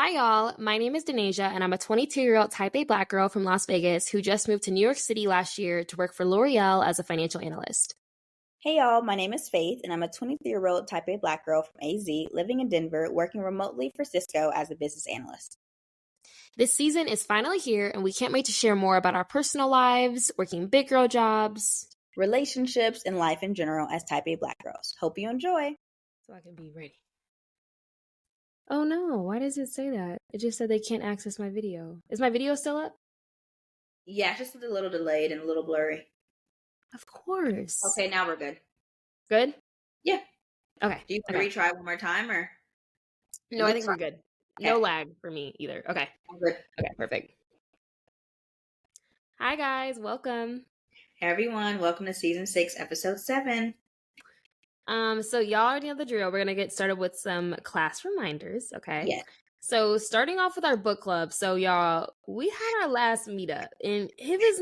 Hi, y'all. My name is Denasia, and I'm a 22-year-old type A Black girl from Las Vegas who just moved to New York City last year to work for L'Oreal as a financial analyst. Hey y'all, my name is Faith, and I'm a 23-year-old type A Black girl from AZ living in Denver, working remotely for Cisco as a business analyst. This season is finally here, and we can't wait to share more about our personal lives, working big girl jobs, relationships, and life in general as type A Black girls. Hope you enjoy. so I can be ready. Oh no, why does it say that? It just said they can't access my video. Is my video still up? Yeah, it's just a little delayed and a little blurry. Of course. Okay, now we're good. Good? Yeah. Okay. Do you want to retry one more time or? No, I think we're good. Okay. No lag for me either. Okay. I'm good. Okay, perfect. Hi guys, welcome. Hey everyone, welcome to season 6, episode 7. So y'all already know the drill. We're gonna get started with some class reminders, okay? Yes. So starting off with our book club. So y'all, we had our last meetup, and it was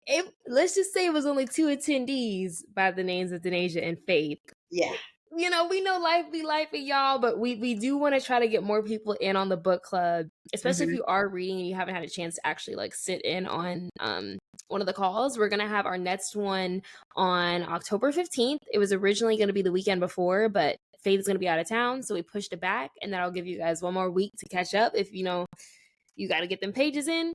not. Let's just say it was only 2 attendees by the names of Denasia and Faith. Yeah. You know, we know life be life, y'all, but we do want to try to get more people in on the book club, especially if you are reading and you haven't had a chance to actually like sit in on one of the calls. We're gonna have our next one on October 15th. It was originally gonna be the weekend before, but Faith is gonna be out of town, so we pushed it back, and that'll give you guys one more week to catch up if you know you got to get them pages in.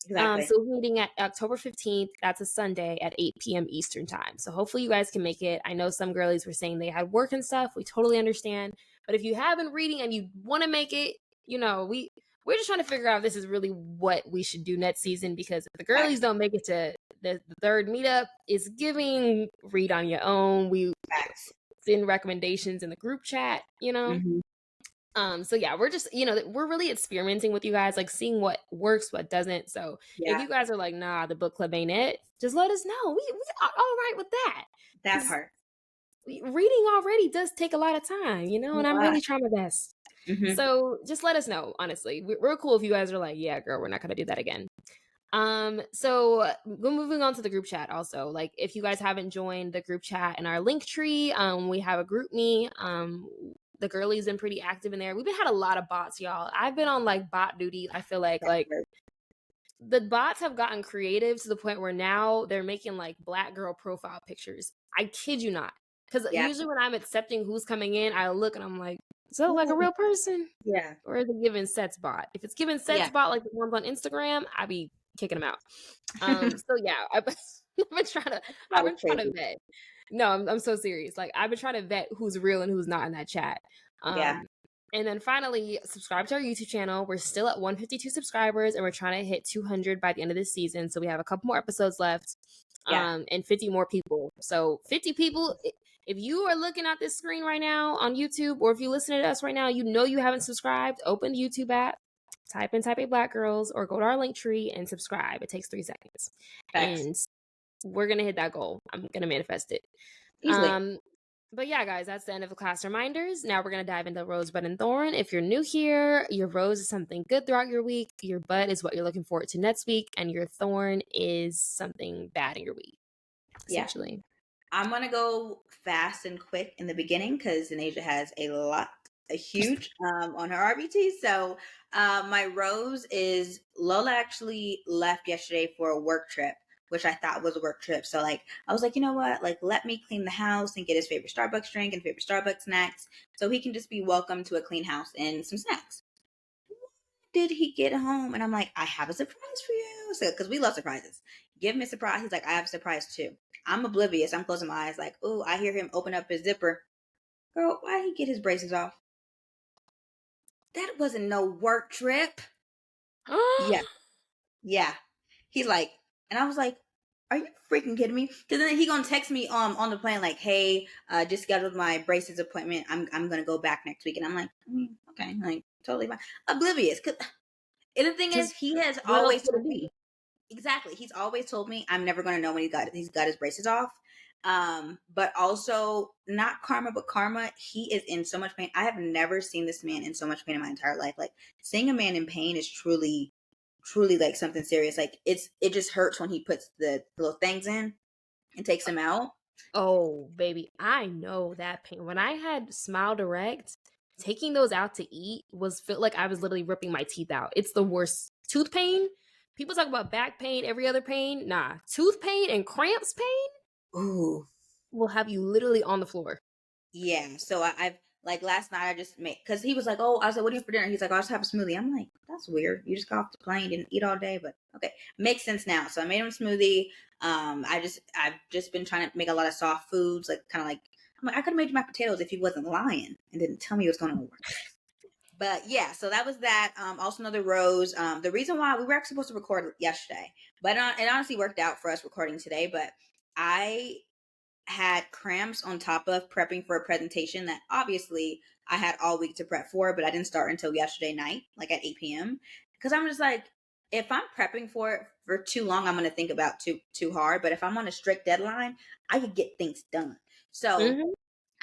Exactly. So we're meeting at October 15th. That's a Sunday at 8 p.m. Eastern time. So hopefully you guys can make it. I know some girlies were saying they had work and stuff. We totally understand. But if you have been reading and you want to make it, you know, we're just trying to figure out if this is really what we should do next season, because if the girlies don't make it to the third meetup, it's giving read on your own. We send recommendations in the group chat, you know. So yeah, we're just, you know, we're really experimenting with you guys, like seeing what works, what doesn't. So if you guys are like, nah, the book club ain't it, just let us know. We are all right with that. That part. Reading already does take a lot of time, you know, and I'm really trying my best. So just let us know, honestly. We're cool if you guys are like, yeah, girl, we're not going to do that again. So moving on to the group chat also, like if you guys haven't joined the group chat in our link tree, we have a group me. The girlies been pretty active in there. We've been had a lot of bots, y'all. I've been on like bot duty. I feel like the bots have gotten creative to the point where now they're making like Black girl profile pictures. I kid you not. Because usually when I'm accepting who's coming in, I look and I'm like, is that like a real person? Yeah. Or is it giving sets bot? If it's giving sets bot like the ones on Instagram, I be kicking them out. So yeah, I've been trying to vet. No, I'm so serious. Like I've been trying to vet who's real and who's not in that chat. And then finally, subscribe to our YouTube channel. We're still at 152 subscribers, and we're trying to hit 200 by the end of this season. So we have a couple more episodes left, and 50 more people. So 50 people. If you are looking at this screen right now on YouTube, or if you listen to us right now, you know you haven't subscribed. Open the YouTube app, type in Type A Black Girls, or go to our link tree and subscribe. It takes 3 seconds. And we're going to hit that goal. I'm going to manifest it. Easily. But yeah, guys, that's the end of the class reminders. Now we're going to dive into Rosebud and Thorn. If you're new here, your rose is something good throughout your week. Your bud is what you're looking forward to next week. And your thorn is something bad in your week, essentially. Yeah. I'm going to go fast and quick in the beginning because Denasia has a huge on her RBT. So my rose is Lola actually left yesterday for a work trip, which I thought was a work trip. So like, I was like, you know what? Like, let me clean the house and get his favorite Starbucks drink and favorite Starbucks snacks. So he can just be welcome to a clean house and some snacks. Did he get home? And I'm like, I have a surprise for you. So, cause we love surprises. Give him a surprise. He's like, I have a surprise too. I'm oblivious. I'm closing my eyes like, oh, I hear him open up his zipper. Girl, why did he get his braces off? That wasn't no work trip. Yeah. He's like, and I was like, are you freaking kidding me? Because then he gonna text me on the plane like, hey, just scheduled my braces appointment. I'm gonna go back next week, and I'm like, okay, like totally fine. Oblivious. And the thing is, he has always told me exactly. He's always told me I'm never gonna know when he's got his braces off. But also not karma, but karma. He is in so much pain. I have never seen this man in so much pain in my entire life. Like seeing a man in pain is truly like something serious. Like it just hurts when he puts the little things in and takes them out. Oh, baby, I know that pain. When I had Smile Direct, taking those out to eat was felt like I was literally ripping my teeth out. It's the worst. Tooth pain. People talk about back pain, every other pain. Nah, tooth pain and cramps pain Ooh. will have you literally on the floor. Yeah. So I've like last night I just made because he was like, oh, I was like, what do you have for dinner? He's like, I'll just have a smoothie. I'm like, that's weird. You just got off the plane, didn't eat all day, but okay, makes sense now. So I made him a smoothie. I've just been trying to make a lot of soft foods, like kind of like I'm like I could have made you my potatoes if he wasn't lying and didn't tell me what's going on. But yeah, so that was that. Also another rose. The reason why we were actually supposed to record yesterday, but it honestly worked out for us recording today. But I had cramps on top of prepping for a presentation that obviously I had all week to prep for, but I didn't start until yesterday night, like at 8 p.m. Because I'm just like, if I'm prepping for it for too long, I'm going to think about too hard. But if I'm on a strict deadline, I could get things done. So Mm-hmm.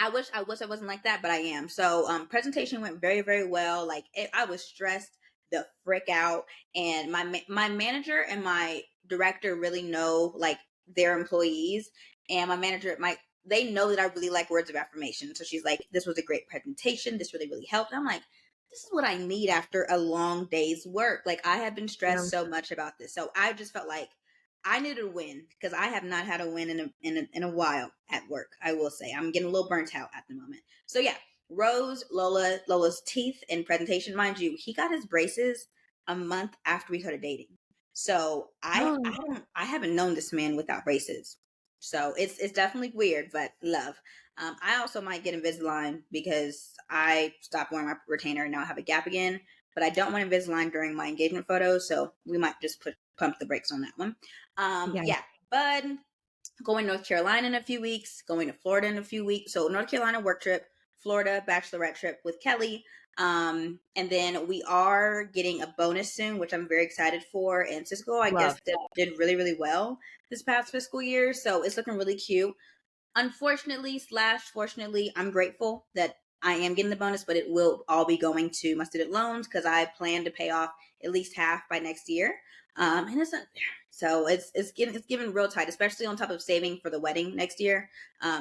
I wish I wasn't like that, but I am. So presentation went very, very well. Like I was stressed the frick out, and my manager and my director really know like their employees, and my manager they know that I really like words of affirmation. So she's like, "This was a great presentation. This really, really helped." And I'm like, "This is what I need after a long day's work. Like I have been Yeah. stressed so much about this, so I just felt like I needed a win because I have not had a win in a while at work. I will say I'm getting a little burnt out at the moment. So yeah, Lola's teeth and presentation, mind you, he got his braces a month after we started dating. So Oh, I haven't known this man without braces. So it's definitely weird, but love. I also might get Invisalign because I stopped wearing my retainer and now I have a gap again. But I don't want Invisalign during my engagement photos, so we might just pump the brakes on that one. yeah. Yeah, but going to North Carolina in a few weeks, going to Florida in a few weeks. So North Carolina work trip, Florida bachelorette trip with Kelly. And then we are getting a bonus soon, which I'm very excited for. And Cisco, I guess, Love. did really, really well this past fiscal year. So it's looking really cute. Unfortunately slash fortunately, I'm grateful that I am getting the bonus, but it will all be going to my student loans because I plan to pay off at least half by next year. And it's not there. So it's getting real tight, especially on top of saving for the wedding next year.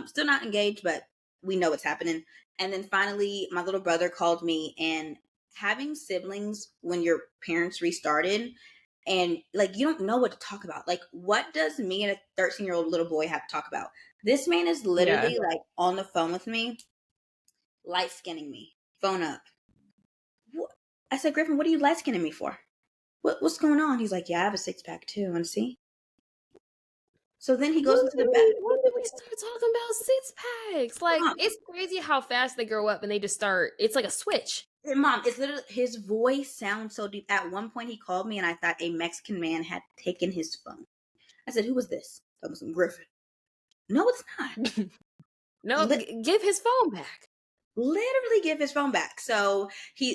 Still not engaged, but we know what's happening. And then finally, my little brother called me, and having siblings when your parents restarted and like you don't know what to talk about. Like, what does me and a 13-year-old little boy have to talk about? This man is Yeah. literally like on the phone with me, light skinning me, phone up. What? I said, Griffin, what are you light skinning me for? What's going on? He's like, yeah, I have a six pack too. And see. So then he goes into the back. When did we start talking about six packs? Like, it's crazy how fast they grow up and they just start. It's like a switch. Mom, it's literally his voice sounds so deep. At one point, he called me, and I thought a Mexican man had taken his phone. I said, "Who was this?" That was Griffin. No, it's not. No, give his phone back. Literally give his phone back. So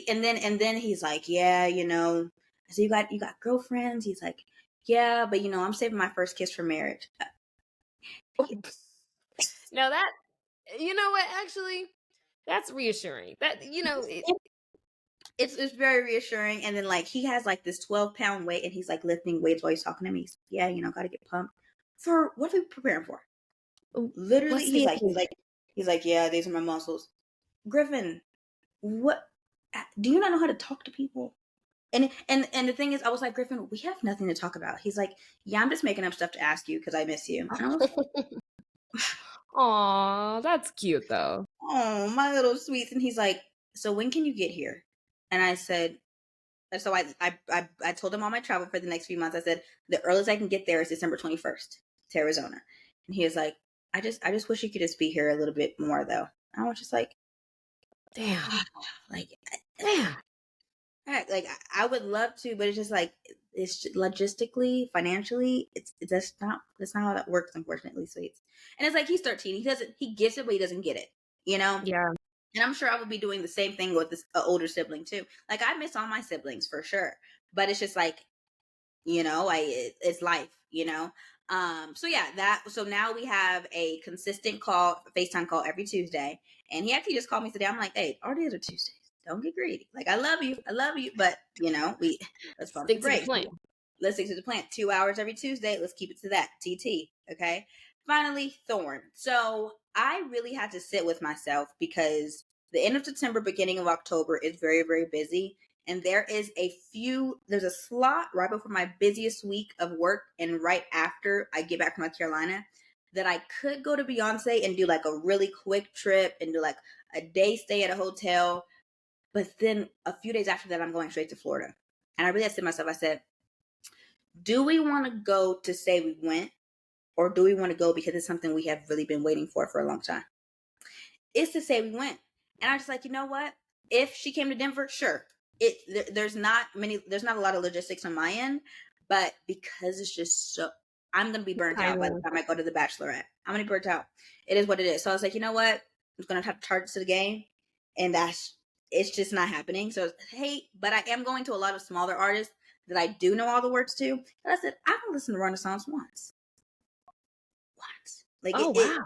and then he's like, yeah, so you got girlfriends. He's like, yeah, but I'm saving my first kiss for marriage. Now that, you know what, actually, that's reassuring. That, It's very reassuring. And then like he has like this 12-pound weight, and he's like lifting weights while he's talking to me. He's like, yeah, got to get pumped for what are we preparing for? Literally, what's the he's like, yeah, these are my muscles. Griffin, what? Do you not know how to talk to people? And the thing is, I was like, Griffin, we have nothing to talk about. He's like, yeah, I'm just making up stuff to ask you because I miss you. And I was like, Aw, that's cute though. oh, my little sweets. And he's like, so when can you get here? And I said, so I told him all my travel for the next few months. I said, the earliest I can get there is December 21st to Arizona. And he was like, I just wish you could just be here a little bit more though. I was just like, Damn. like, Damn. like I would love to, but it's just like it's logistically, financially, it's that's not how that works, unfortunately, sweets. And it's like he's 13, he gets it, but he doesn't get it, you know. Yeah. And I'm sure I would be doing the same thing with this older sibling too. Like I miss all my siblings for sure, but it's just like it's life. So yeah, so now we have a consistent FaceTime call every Tuesday, and he actually just called me today. I'm like, hey, our days are Tuesdays. Don't get greedy. Like I love you, but let's bump the Stick to the brakes. plan. Let's stick to the plan. 2 hours every Tuesday. Let's keep it to that. TT. Okay. Finally, Thorn. So I really had to sit with myself because the end of September, beginning of October is very, very busy. And there's a slot right before my busiest week of work and right after I get back from North Carolina that I could go to Beyonce and do like a really quick trip and do like a day stay at a hotel. But then a few days after that, I'm going straight to Florida. And I really said to myself, I said, do we want to go to say we went, or do we want to go because it's something we have really been waiting for a long time? It's to say we went. And I was just like, you know what? If she came to Denver, sure. There's not a lot of logistics on my end, but because it's just so, I'm gonna be burnt out by the time I go to the Bachelorette. I'm gonna be burnt out. It is what it is. So I was like, you know what? I'm gonna have to charge to the game, and it's just not happening. So hey, but I am going to a lot of smaller artists that I do know all the words to. And I said, I can listen to Renaissance once. Like wow.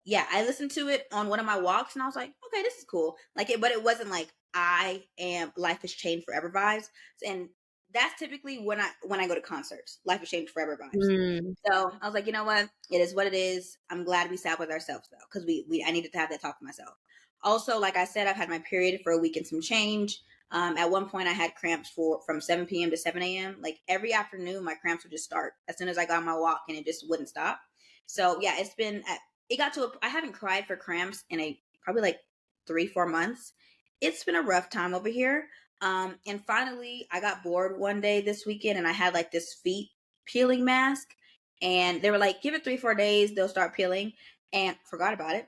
Yeah, I listened to it on one of my walks and I was like, okay, this is cool. But it wasn't like life has changed forever vibes. And that's typically when I go to concerts, life has changed forever vibes. So I was like, you know what? It is what it is. I'm glad we sat with ourselves though, because I needed to have that talk with myself. Also, like I said, I've had my period for a week and some change. At one point I had cramps from 7 p.m. to 7 a.m. Like every afternoon, my cramps would just start as soon as I got on my walk and it just wouldn't stop. So yeah, it got to I haven't cried for cramps in probably like 3-4 months. It's been a rough time over here. And finally I got bored one day this weekend and I had like this feet peeling mask and they were like, give it 3-4 days, they'll start peeling, and forgot about it.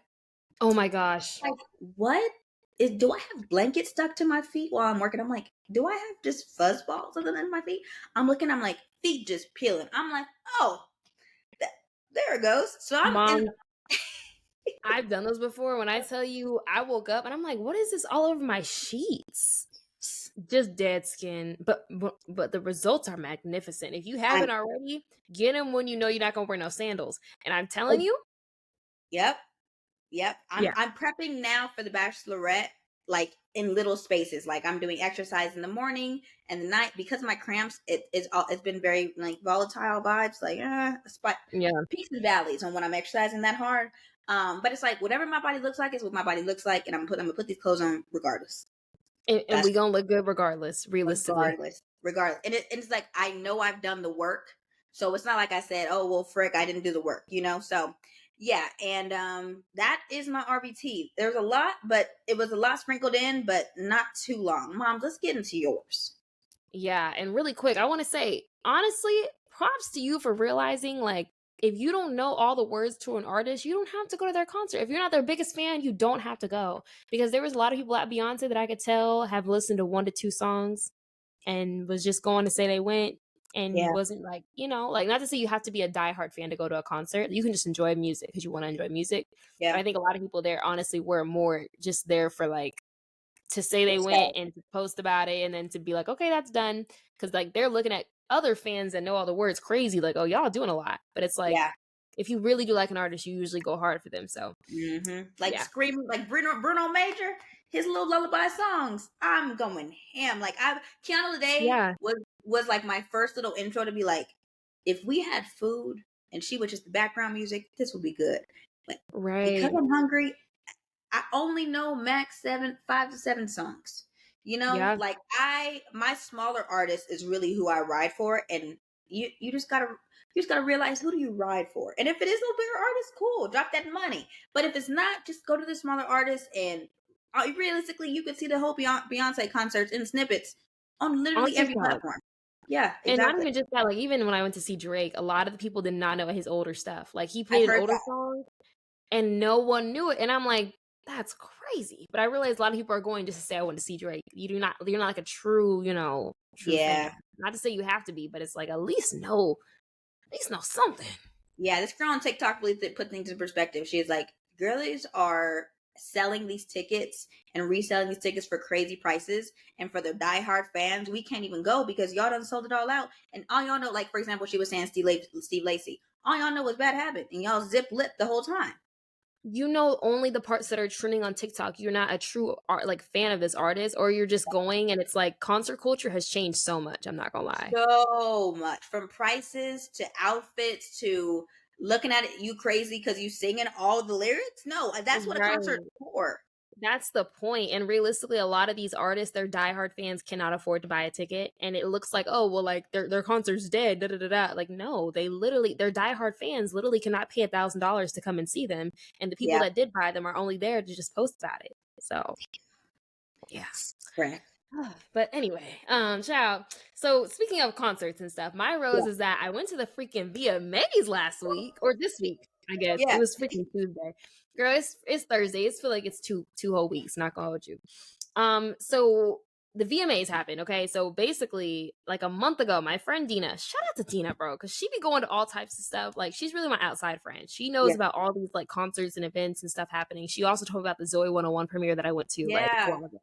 Oh my gosh. Like, what? Do I have blankets stuck to my feet while I'm working? I'm like, do I have just fuzz balls other than my feet? I'm like, feet just peeling. I'm like, oh, there it goes. So Mom, I've done those before. When I tell you, I woke up and I'm like, what is this all over my sheets? Just dead skin. But the results are magnificent. If you haven't already, get them when you know you're not going to wear no sandals. And I'm telling you. Yep. I'm prepping now for the Bachelorette, like in little spaces. Like I'm doing exercise in the morning and the night because of my cramps. It's been very like volatile vibes, like peaks and valleys on when I'm exercising that hard. But it's like whatever my body looks like is what my body looks like, and I'm gonna put these clothes on regardless. And we gonna look good regardless, realistically. Regardless. And it's like I know I've done the work, so it's not like I said, oh well, frick, I didn't do the work, So yeah, and that is my RBT. There's a lot, but it was a lot sprinkled in, but not too long. Mom, let's get into yours. Yeah, and really quick, I want to say, honestly, props to you for realizing, like, if you don't know all the words to an artist, you don't have to go to their concert. If you're not their biggest fan, you don't have to go. Because there was a lot of people at Beyonce that I could tell have listened to 1 to 2 songs and was just going to say they went and wasn't like, like, not to say you have to be a diehard fan to go to a concert. You can just enjoy music because you want to enjoy music. Yeah. But I think a lot of people there honestly were more just there for like to say they went and to post about it and then to be like, okay, that's done. Because like they're looking at other fans that know all the words crazy, like, oh, y'all doing a lot. But it's like, if you really do like an artist, you usually go hard for them. So screaming like Bruno Major, his little lullaby songs. I'm going ham. Like Kiana Lede was like my first little intro to be like, if we had food and she was just the background music, this would be good. But because I'm hungry, I only know max 5 to 7 songs. Like my smaller artist is really who I ride for, and you just gotta realize, who do you ride for? And if it is a bigger artist, cool, drop that money. But if it's not, just go to the smaller artist, and realistically, you could see the whole Beyonce concerts in snippets on literally every platform. Yeah, exactly. And not even just that, like even when I went to see Drake, a lot of the people did not know his older stuff. Like he played an older song and no one knew it. And I'm like, that's crazy. But I realize a lot of people are going just to say I want to see Drake. You're not like a true, true fan. Not to say you have to be, but it's like at least know something. Yeah, this girl on TikTok really put things in perspective. She is like, girlies are selling these tickets and reselling these tickets for crazy prices, and for the diehard fans, we can't even go because y'all done sold it all out. And all y'all know, like for example, she was saying Steve Lacy, all y'all know was Bad Habit, and y'all zip lip the whole time. Only the parts that are trending on TikTok. You're not a true fan of this artist, or you're just going and it's like concert culture has changed so much. I'm not gonna lie. So much, from prices to outfits to looking at it, you crazy because you singing all the lyrics. No, that's what a concert is for. That's the point, and realistically, a lot of these artists, their diehard fans cannot afford to buy a ticket, and it looks like, oh, well, like, their concert's dead, da da da da. Like, no, they literally, their diehard fans literally cannot pay $1,000 to come and see them, and the people Yeah. that did buy them are only there to just post about it. So, yeah. Correct. But anyway, child. So speaking of concerts and stuff, my rose Yeah. is that I went to the freaking VMAs last week or this week. I guess it Yeah. was freaking Tuesday. Girl, it's Thursday. It's feel like it's two whole weeks. Not gonna hold you. So the VMAs happened. Okay, so basically, like a month ago, my friend Dina, shout out to Dina, bro, because she be going to all types of stuff. Like she's really my outside friend. She knows Yeah. about all these like concerts and events and stuff happening. She also told me about the Zoe 101 premiere that I went to like a Yeah. while ago.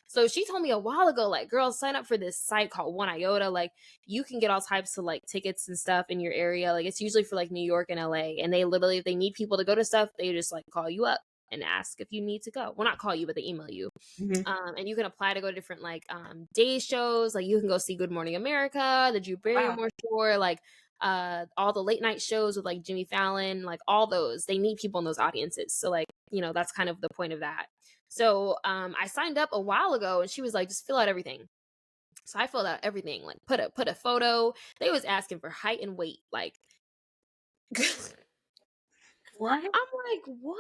So she told me a while ago, like, girls, sign up for this site called One Iota. Like, you can get all types of like tickets and stuff in your area. Like, it's usually for like New York and LA. And they literally, if they need people to go to stuff, they just like call you up and ask if you need to go. Well, not call you, but they email you. And you can apply to go to different like day shows. Like, you can go see Good Morning America, the Drew Barrymore show, like all the late night shows with like Jimmy Fallon, like all those. They need people in those audiences. So like, you know, that's kind of the point of that. So I signed up a while ago and she was like, just fill out everything. So I filled out everything, like put a photo. They was asking for height and weight. Like What? I'm like, what?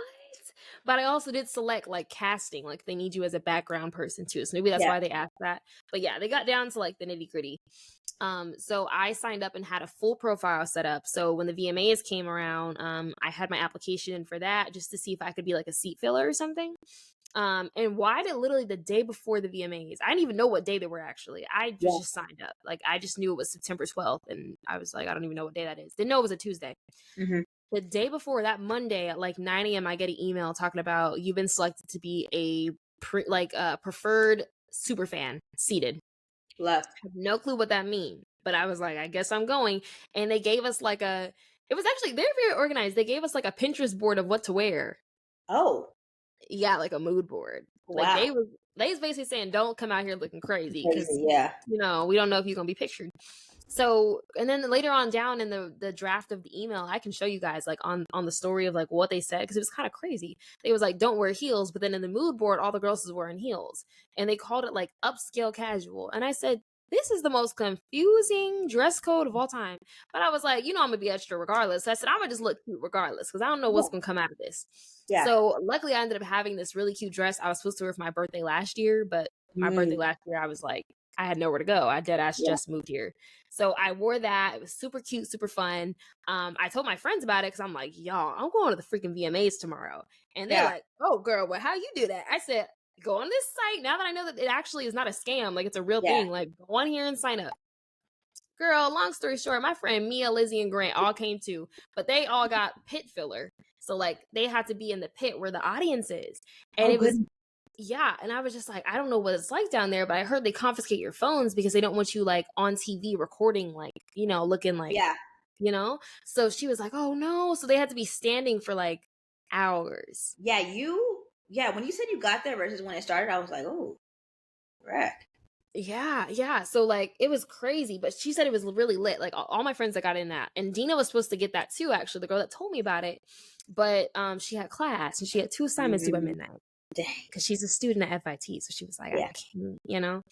But I also did select like casting, like they need you as a background person too. So maybe that's why they asked that. But yeah, they got down to like the nitty gritty. So I signed up and had a full profile set up. So when the VMAs came around, I had my application in for that just to see if I could be like a seat filler or something. And why did literally the day before the VMAs? I didn't even know what day they were actually. I just signed up. Like I just knew it was September 12th, and I was like, I don't even know what day that is. Didn't know it was a Tuesday. The day before, that Monday at like 9 a.m., I get an email talking about you've been selected to be a preferred super fan seated. Love. I have no clue what that means, but I was like, I guess I'm going. And they gave us like it was actually, they're very organized. They gave us like a Pinterest board of what to wear. Oh. Yeah, like a mood board. Wow. Like they was basically saying, don't come out here looking crazy because you know, we don't know if you're gonna be pictured. So, and then later on down in the draft of the email, I can show you guys like on the story of like what they said, because it was kind of crazy. They was like, don't wear heels, but then in the mood board, all the girls was wearing heels, and they called it like upscale casual. And I said, this is the most confusing dress code of all time. But I was like, you know, I'm gonna be extra regardless. So I said, I'm gonna just look cute regardless, because I don't know what's gonna come out of this. Yeah. So luckily, I ended up having this really cute dress I was supposed to wear for my birthday last year, but my birthday last year, I was like, I had nowhere to go. I dead ass just moved here. So I wore that. It was super cute, super fun. I told my friends about it because I'm like, y'all, I'm going to the freaking VMAs tomorrow. And they're like, oh, girl, well, how you do that? I said, go on this site. Now that I know that it actually is not a scam, like it's a real thing, like go on here and sign up. Girl, long story short, my friend Mia, Lizzie, and Grant all came too, but they all got pit filler. So like they had to be in the pit where the audience is. And it was... Yeah, and I was just like, I don't know what it's like down there, but I heard they confiscate your phones because they don't want you like on TV recording, like, you know, looking like, you know? So she was like, oh no. So they had to be standing for like hours. Yeah, when you said you got there versus when it started, I was like, oh, right. Yeah. So like it was crazy, but she said it was really lit. Like all my friends that got in that, and Dina was supposed to get that too, actually, the girl that told me about it. But she had class and she had 2 assignments due by midnight. Because she's a student at FIT, so she was like, I can't, you know.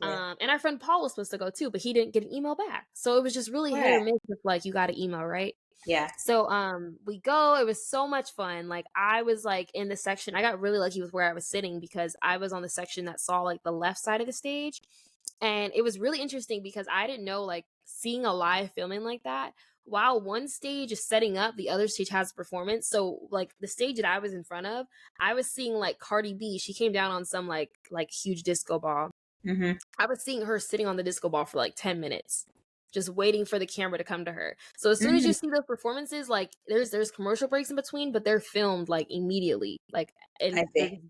And our friend Paul was supposed to go too, but he didn't get an email back. So it was just really hit or miss with like you got an email, right? Yeah. So we go. It was so much fun. Like I was like in the section. I got really lucky with where I was sitting because I was on the section that saw like the left side of the stage, and it was really interesting because I didn't know like seeing a live filming like that. While one stage is setting up, the other stage has a performance. So like the stage that I was in front of, I was seeing like Cardi B. She came down on some like huge disco ball. I was seeing her sitting on the disco ball for like 10 minutes, just waiting for the camera to come to her. So as soon as you see those performances, like there's commercial breaks in between, but they're filmed like immediately, like and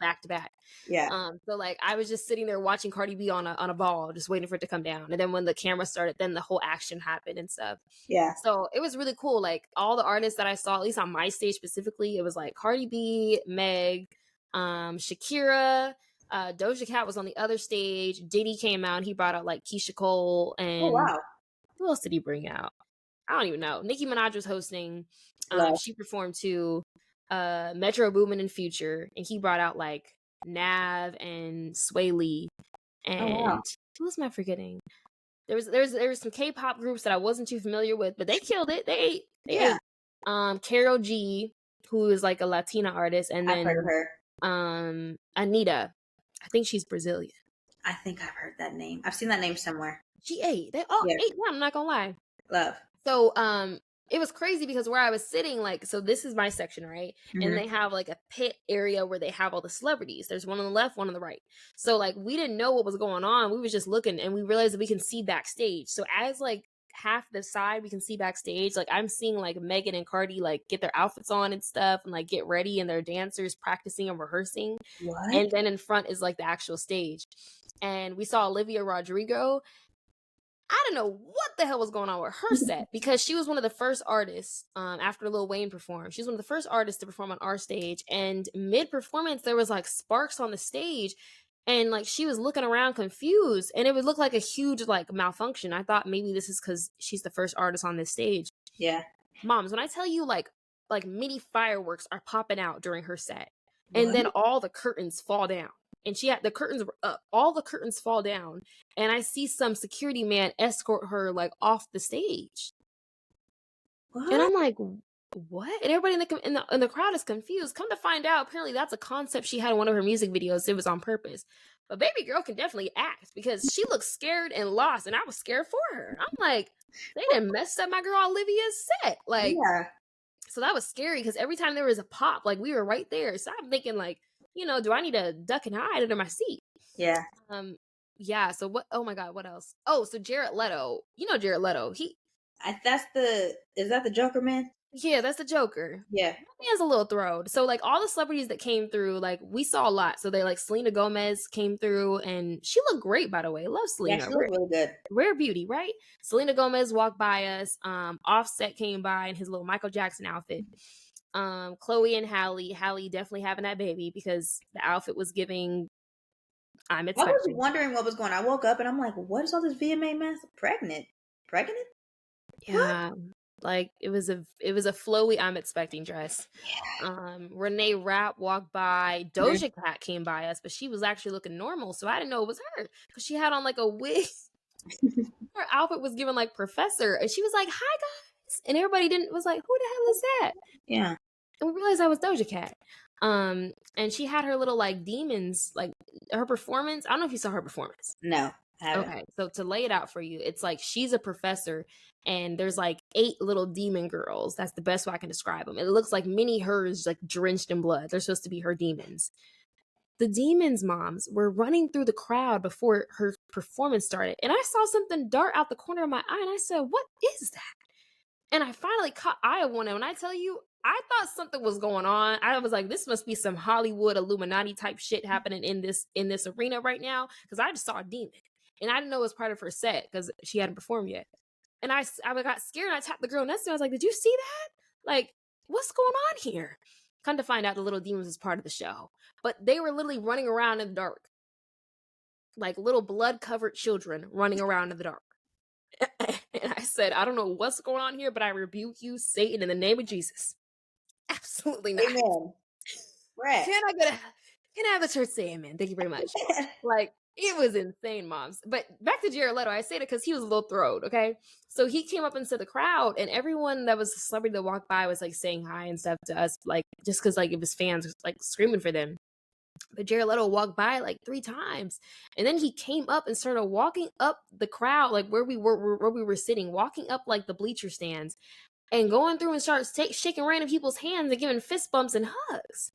back to back. Yeah. So like I was just sitting there watching Cardi B on a ball, just waiting for it to come down. And then when the camera started, then the whole action happened and stuff. Yeah. So it was really cool. Like all the artists that I saw, at least on my stage specifically, it was like Cardi B, Meg, Shakira, Doja Cat was on the other stage. Diddy came out. He brought out like Keisha Cole and who else did he bring out? I don't even know. Nicki Minaj was hosting. She performed too. Metro Boomin and Future, and he brought out like Nav and Sway Lee, Oh wow. and who else am I forgetting? There was some K-pop groups that I wasn't too familiar with, but they killed it. They Yeah. ate. Karol G, who is like a Latina artist, and I've heard of then her. Anitta. I think she's Brazilian. I think I've heard that name. I've seen that name somewhere. She ate. They all Yeah. ate. Yeah, I'm not gonna lie. Love. So it was crazy because where I was sitting, like, so this is my section, right? Mhm. And they have like a pit area where they have all the celebrities. There's one on the left, one on the right. So like we didn't know what was going on. We was just looking and we realized that we can see backstage. So as like half the side we can see backstage, like I'm seeing like Megan and Cardi like get their outfits on and stuff and like get ready, and their dancers practicing and rehearsing. What? And then in front is like the actual stage. And we saw Olivia Rodrigo. I don't know what the hell was going on with her set, because she was one of the first artists after Lil Wayne performed. She was one of the first artists to perform on our stage, and mid-performance there was like sparks on the stage, and like she was looking around confused, and it would look like a huge like malfunction. I thought maybe this is because she's the first artist on this stage. Yeah. Moms, when I tell you like mini fireworks are popping out during her set, and then all the curtains fall down. And she had the curtains were up. All the curtains fall down, and I see some security man escort her like off the stage. What? And I'm like, what? And everybody in the crowd is confused. Come to find out, apparently that's a concept she had in one of her music videos. It was on purpose. But baby girl can definitely act, because she looks scared and lost, and I was scared for her. I'm like, they done messed up my girl Olivia's set. Like, yeah. So that was scary, because every time there was a pop, like we were right there. So I'm thinking like, do I need to duck and hide under my seat? Yeah. Yeah. So what? Oh my God, what else? Oh, so Jared Leto. Jared Leto. Is that the Joker man? Yeah, that's the Joker. Yeah. He has a little throwed. So like all the celebrities that came through, like we saw a lot. So they like Selena Gomez came through, and she looked great, by the way. Love Selena. Yeah, she looked really good. Rare beauty, right? Selena Gomez walked by us. Offset came by in his little Michael Jackson outfit. Chloe and Halle definitely having that baby, because the outfit was giving I'm expecting. I was wondering what was going on. I woke up and I'm like, what is all this VMA mess? Pregnant? Yeah. What? Like it was a flowy I'm expecting dress. Yeah. Renee Rapp walked by. Doja Cat came by us, but she was actually looking normal, so I didn't know it was her, because she had on like a wig. Her outfit was given like professor, and she was like, "Hi guys," and everybody was like, "Who the hell is that?" Yeah. And we realized that was Doja Cat. And she had her little like demons, like her performance. I don't know if you saw her performance. No. Okay, so to lay it out for you, it's like she's a professor, and there's like 8 little demon girls. That's the best way I can describe them. It looks like mini hers, like drenched in blood. They're supposed to be her demons. The demons' moms were running through the crowd before her performance started, and I saw something dart out the corner of my eye, and I said, "What is that?" And I finally caught eye of one, and when I tell you, I thought something was going on. I was like, this must be some Hollywood Illuminati type shit happening in this arena right now, because I just saw a demon. And I didn't know it was part of her set, because she hadn't performed yet. And I got scared, and I tapped the girl next to me. I was like, did you see that? Like, what's going on here? Come to find out, the little demons was part of the show. But they were literally running around in the dark. Like little blood-covered children running around in the dark. And I said, I don't know what's going on here, but I rebuke you, Satan, in the name of Jesus. Absolutely not. Amen. Right. Can I have the church say amen? Thank you very much. Like, it was insane, moms. But back to Jared Leto, I say that because he was a little throwed, okay? So he came up into the crowd, and everyone that was a celebrity that walked by was like saying hi and stuff to us, like just because like it was fans like screaming for them. But Jared Leto walked by like 3 times, and then he came up and started walking up the crowd, like where we were sitting, walking up like the bleacher stands, and going through and starts shaking random people's hands and giving fist bumps and hugs.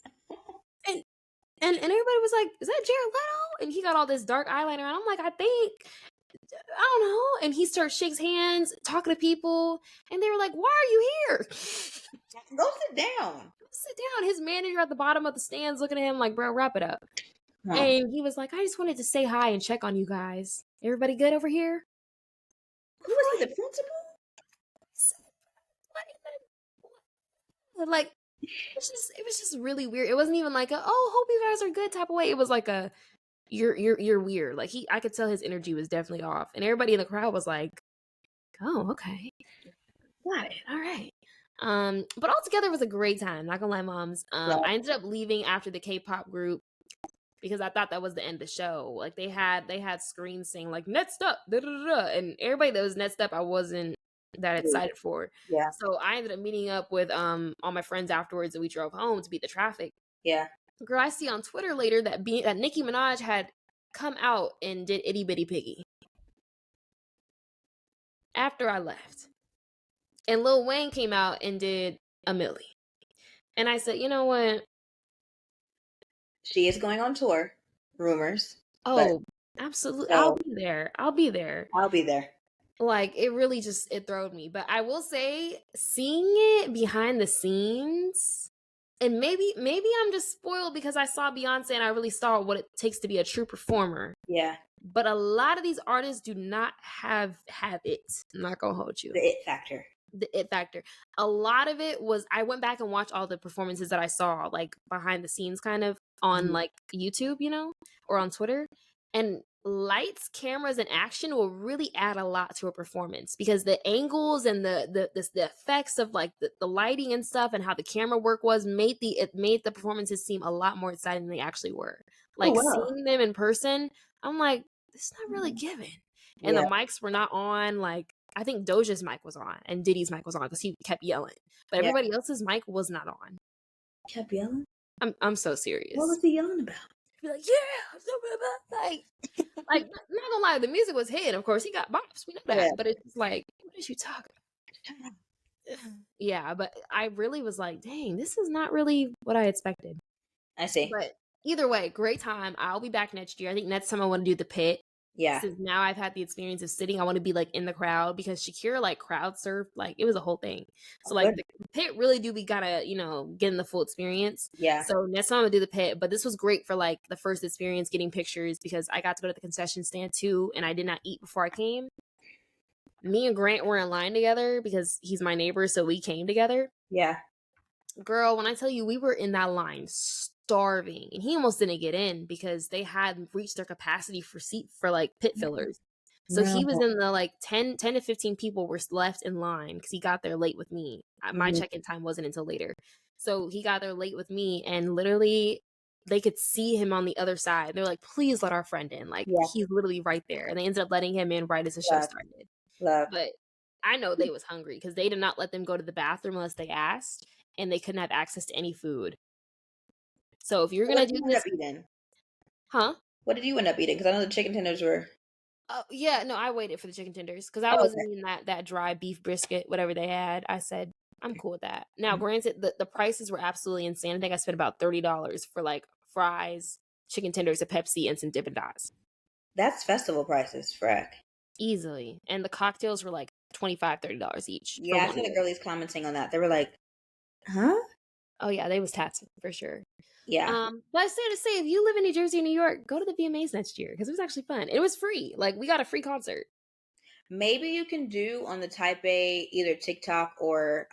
And everybody was like, "Is that Jared Leto?" And he got all this dark eyeliner on. I'm like, I don't know. And he shakes hands, talking to people, and they were like, "Why are you here?" Go sit down. Sit down. His manager at the bottom of the stands looking at him like, "Bro, wrap it up." Huh. And he was like, "I just wanted to say hi and check on you guys. Everybody good over here?" Who was he, the principal? Like, it was just really weird. It wasn't even like a, "Oh, hope you guys are good" type of way. It was like a, you're weird. Like I could tell his energy was definitely off, and everybody in the crowd was like, "Oh, okay, got it, all right." But altogether it was a great time. Not gonna lie, moms. I ended up leaving after the K-pop group because I thought that was the end of the show. Like they had screens saying like next up, da, da, da, da, and everybody that was next up, I wasn't that excited for. Yeah. So I ended up meeting up with all my friends afterwards, and we drove home to beat the traffic. Yeah. Girl, I see on Twitter later that Nicki Minaj had come out and did Itty Bitty Piggy after I left. And Lil Wayne came out and did A Milli. And I said, you know what? She is going on tour. Rumors. Oh, absolutely. So, I'll be there. I'll be there. I'll be there. Like, it really just, it throwed me. But I will say, seeing it behind the scenes, and maybe I'm just spoiled because I saw Beyonce and I really saw what it takes to be a true performer. Yeah. But a lot of these artists do not have it. I'm not gonna hold you. The it factor. The it factor. A lot of it was, I went back and watched all the performances that I saw, like behind the scenes kind of on like YouTube, you know, or on Twitter. And lights, cameras, and action will really add a lot to a performance because the angles and the effects of like the lighting and stuff and how the camera work was made the performances seem a lot more exciting than they actually were. Like seeing them in person, I'm like, it's not really given. And the mics were not on. Like, I think Doja's mic was on and Diddy's mic was on because he kept yelling, but everybody else's mic was not on. Kept yelling? I'm so serious. What was he yelling about? Be like, yeah, like not gonna lie, the music was hitting. Of course, he got bops, we know that, but it's just like, what is you talking about? Yeah, but I really was like, dang, this is not really what I expected. I see. But either way, great time. I'll be back next year. I think next time I want to do the pit. Yeah. Since now I've had the experience of sitting, I want to be like in the crowd because Shakira like crowd surfed, like it was a whole thing. So like the pit really do, we gotta, you know, get in the full experience. Yeah. So next time I'm gonna do the pit, but this was great for like the first experience getting pictures because I got to go to the concession stand too, and I did not eat before I came. Me and Grant were in line together because he's my neighbor, so we came together. Yeah. Girl, when I tell you we were in that line starving, and he almost didn't get in because they had reached their capacity for like pit fillers. So he was in the like 10 to 15 people were left in line because he got there late with me. My check-in time wasn't until later. So he got there late with me, and literally they could see him on the other side. They're like, please let our friend in. Like he's literally right there. And they ended up letting him in right as the show started. But I know they was hungry because they did not let them go to the bathroom unless they asked, and they couldn't have access to any food. So if you're gonna do this, huh? What did you end up eating? Because I know the chicken tenders were. Oh yeah, no, I waited for the chicken tenders because I wasn't eating that dry beef brisket, whatever they had. I said I'm cool with that. Now, granted, the prices were absolutely insane. I think I spent about $30 for like fries, chicken tenders, a Pepsi, and some Dippin' Dots. That's festival prices, frack. Easily, and the cocktails were like $25-$30 each. Yeah, I saw the girlies commenting on that. They were like, "Huh?" Oh yeah, they was taxing for sure. Yeah. But I say to say, if you live in New Jersey or New York, go to the VMAs next year because it was actually fun. It was free. Like we got a free concert. Maybe you can do on the Type A either TikTok or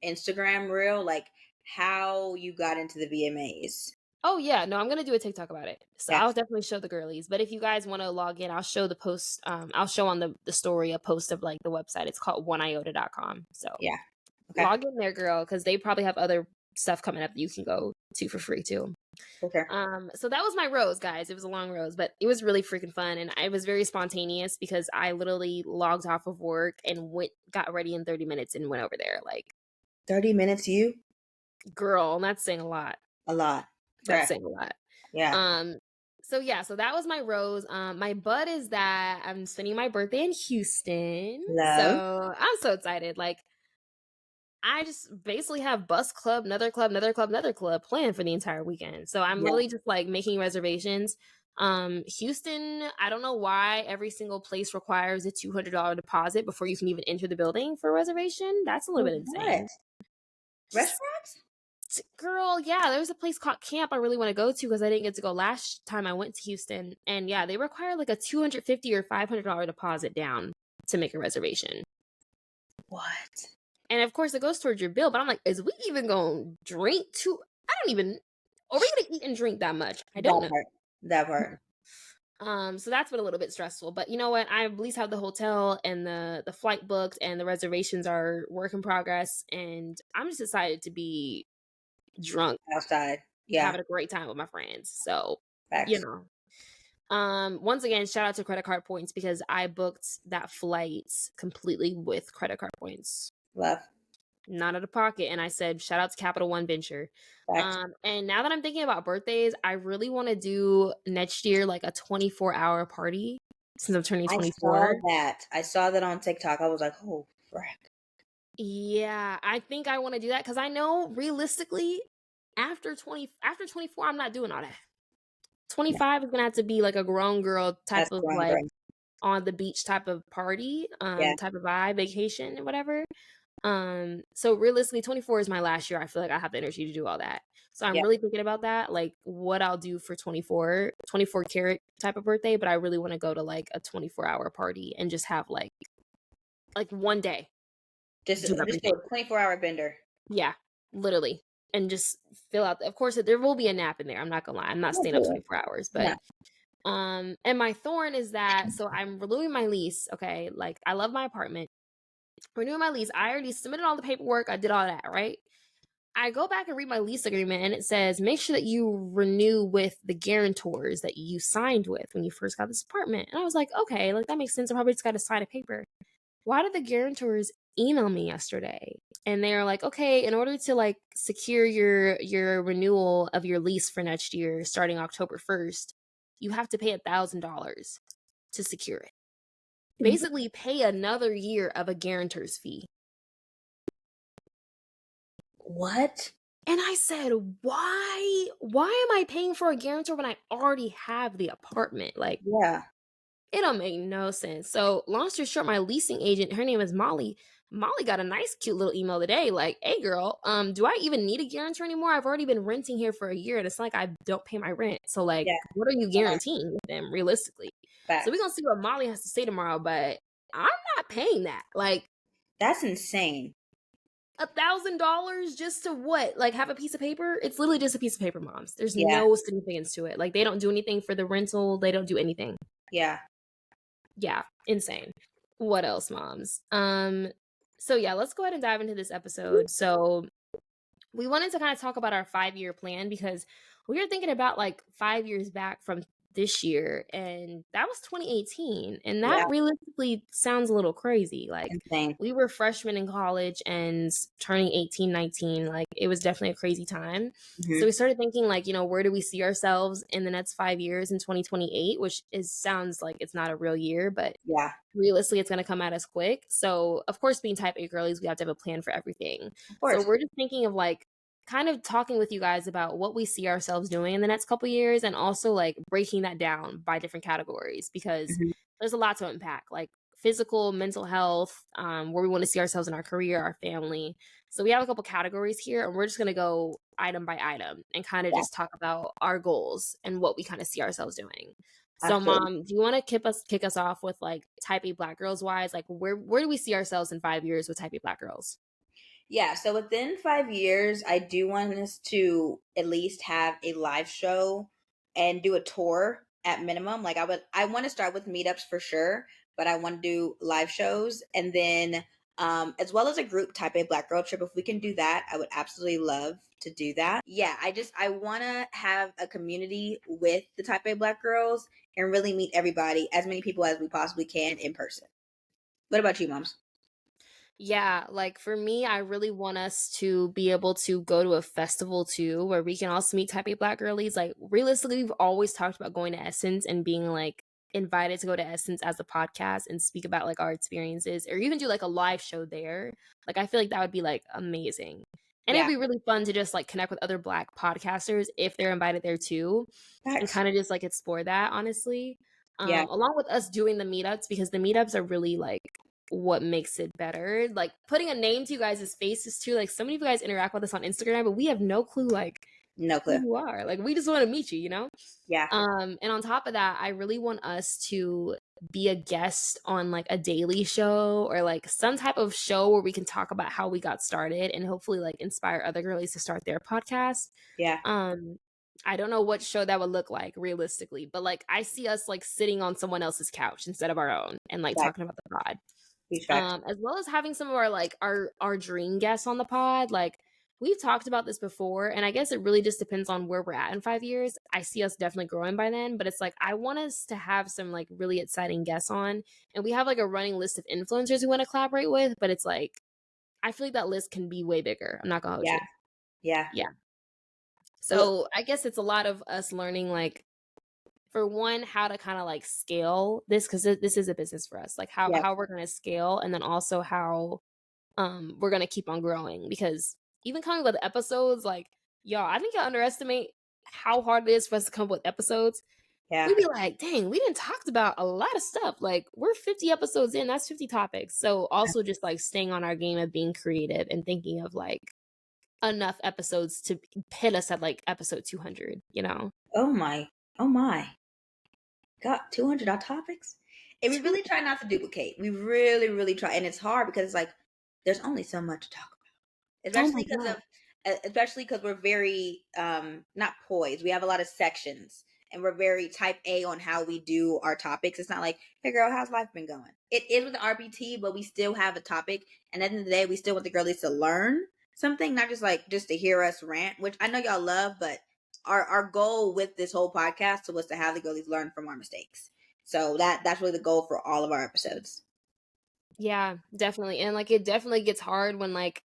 Instagram reel, like how you got into the VMAs. Oh yeah, no, I'm gonna do a TikTok about it. So I'll definitely show the girlies. But if you guys want to log in, I'll show the post. I'll show on the story a post of like the website. It's called oneiota.com. So yeah, log in there, girl, because they probably have other stuff coming up that you can go to for free too. Okay. So that was my rose, guys. It was a long rose, but it was really freaking fun, and I was very spontaneous because I literally logged off of work and got ready in 30 minutes and went over there. Like 30 minutes, you girl, and that's saying a lot. A lot. That's saying a lot. Yeah. So that's my rose. My bud is that I'm spending my birthday in Houston. Love. So I'm so excited. Like I just basically have bus club, another club planned for the entire weekend. So I'm really just like making reservations. Houston, I don't know why every single place requires a $200 deposit before you can even enter the building for a reservation. That's a little bit insane. Restaurants? Girl, yeah, there's a place called Camp I really want to go to because I didn't get to go last time I went to Houston. And yeah, they require like a $250 or $500 deposit down to make a reservation. What? And of course, it goes towards your bill. But I'm like, is we even going to drink too? I don't even. Are we going to eat and drink that much? I don't know. That part. So that's been a little bit stressful. But you know what? I at least have the hotel and the flight booked, and the reservations are work in progress. And I'm just excited to be drunk outside, having a great time with my friends. So you Facts. know. Once again, shout out to credit card points because I booked that flight completely with credit card points. Love. Not out of pocket. And I said, shout out to Capital One Venture. Facts. And now that I'm thinking about birthdays, I really want to do next year like a 24-hour party since I'm turning I saw 24. that. I saw that on TikTok. I was like, oh, frick. Yeah, I think I want to do that because I know realistically after 24, I'm not doing all that. 25 is gonna have to be like a grown girl type That's of grown like girl. on the beach type of party, Yeah. type of vibe, vacation and whatever. So realistically, 24 is my last year. I feel like I have the energy to do all that. So I'm Yeah. really thinking about that, like what I'll do for 24 karat type of birthday, but I really want to go to like a 24-hour party and just have like one day. Just Do do everything. a 24-hour bender. Yeah, literally. And just fill out. Of course, there will be a nap in there. I'm not gonna lie. I'm not staying up 24 hours, but No. and my thorn is that so I'm renewing my lease. Okay, like I love my apartment. Renewing my lease. I already submitted all the paperwork. I did all that, right? I go back and read my lease agreement and it says make sure that you renew with the guarantors that you signed with when you first got this apartment. And I was like, okay, like that makes sense. I probably just got to sign a paper. Why did the guarantors email me yesterday? And they're like, okay, in order to like secure your renewal of your lease for next year starting October 1st, you have to pay $1,000 to secure it. Basically pay another year of a guarantor's fee. What? And I said, why am I paying for a guarantor when I already have the apartment? Like, Yeah. it don't make no sense. So long story short, my leasing agent, her name is Molly. Molly got a nice, cute little email today, like, hey girl, do I even need a guarantor anymore? I've already been renting here for a year and it's like I don't pay my rent. So like, Yeah. what are you guaranteeing with them realistically? Facts. So we're gonna see what Molly has to say tomorrow, but I'm not paying that. Like, that's insane. $1,000 just to what? Like have a piece of paper? It's literally just a piece of paper, moms. There's Yeah. no significance to it. Like they don't do anything for the rental. They don't do anything. Yeah. Yeah, insane. What else, moms? So yeah, let's go ahead and dive into this episode. So we wanted to kind of talk about our 5-year plan because we were thinking about like 5 years back from this year, and that was 2018, and that realistically sounds a little crazy. Like insane. we were freshmen in college and turning 18, 19, like it was definitely a crazy time. So we started thinking like, where do we see ourselves in the next 5 years in 2028, which sounds like it's not a real year, but yeah, realistically it's going to come at us quick. So of course, being type A girlies, we have to have a plan for everything. Of course. So we're just thinking of like kind of talking with you guys about what we see ourselves doing in the next couple years, and also like breaking that down by different categories because there's a lot to unpack, like physical, mental health, where we want to see ourselves in our career, our family. So we have a couple categories here, and we're just going to go item by item and kind of just talk about our goals and what we kind of see ourselves doing. So Mom, do you want to kick us off with like type A Black girls wise? Like where do we see ourselves in 5 years with type A Black girls? Yeah, so within 5 years, I do want us to at least have a live show and do a tour at minimum. Like I want to start with meetups for sure, but I want to do live shows, and then as well as a group type A Black girl trip. If we can do that, I would absolutely love to do that. Yeah, I want to have a community with the type A Black girls and really meet everybody, as many people as we possibly can in person. What about you, moms? Yeah, like for me, I really want us to be able to go to a festival too, where we can also meet type A Black girlies. Like realistically, we've always talked about going to Essence and being like invited to go to Essence as a podcast and speak about like our experiences, or even do like a live show there. Like I feel like that would be like amazing. And it'd be really fun to just like connect with other Black podcasters if they're invited there too. And kind of just like explore that, honestly. Along with us doing the meetups, because the meetups are really like what makes it better. Like putting a name to you guys' faces too. Like so many of you guys interact with us on Instagram, but we have no clue who you are. Like we just want to meet you, Yeah. And on top of that, I really want us to be a guest on like a daily show or like some type of show where we can talk about how we got started and hopefully like inspire other girlies to start their podcast. Yeah. I don't know what show that would look like realistically, but like I see us like sitting on someone else's couch instead of our own and like talking about the pod. As well as having some of our like our dream guests on the pod. Like we've talked about this before, and I guess it really just depends on where we're at in 5 years. I see us definitely growing by then, but it's like I want us to have some like really exciting guests on, and we have like a running list of influencers we want to collaborate with, but it's like I feel like that list can be way bigger. I'm not gonna hold Yeah. you. Yeah. Yeah. Well, So I guess it's a lot of us learning, like, for one, how to kind of like scale this, because this is a business for us, like yeah. how we're gonna scale, and then also how we're gonna keep on growing. Because even coming with episodes, like, y'all, I think y'all underestimate how hard it is for us to come up with episodes. Yeah. We'd be like, dang, we didn't talked about a lot of stuff. Like, we're 50 episodes in, that's 50 topics. So also just like staying on our game of being creative and thinking of like enough episodes to hit us at like episode 200, you know? Oh my. Oh my. Got 200 odd topics. And we really try not to duplicate. We really, really try. And it's hard because it's like, there's only so much to talk about. Oh my Especially because God. of, especially because we're very, not poised. We have a lot of sections and we're very type A on how we do our topics. It's not like, hey girl, how's life been going? It is with the RBT, but we still have a topic. And at the end of the day, we still want the girlies to learn something, not just like, just to hear us rant, which I know y'all love, but our goal with this whole podcast was to have the girlies learn from our mistakes. So that's really the goal for all of our episodes. Yeah, definitely. And like it definitely gets hard when like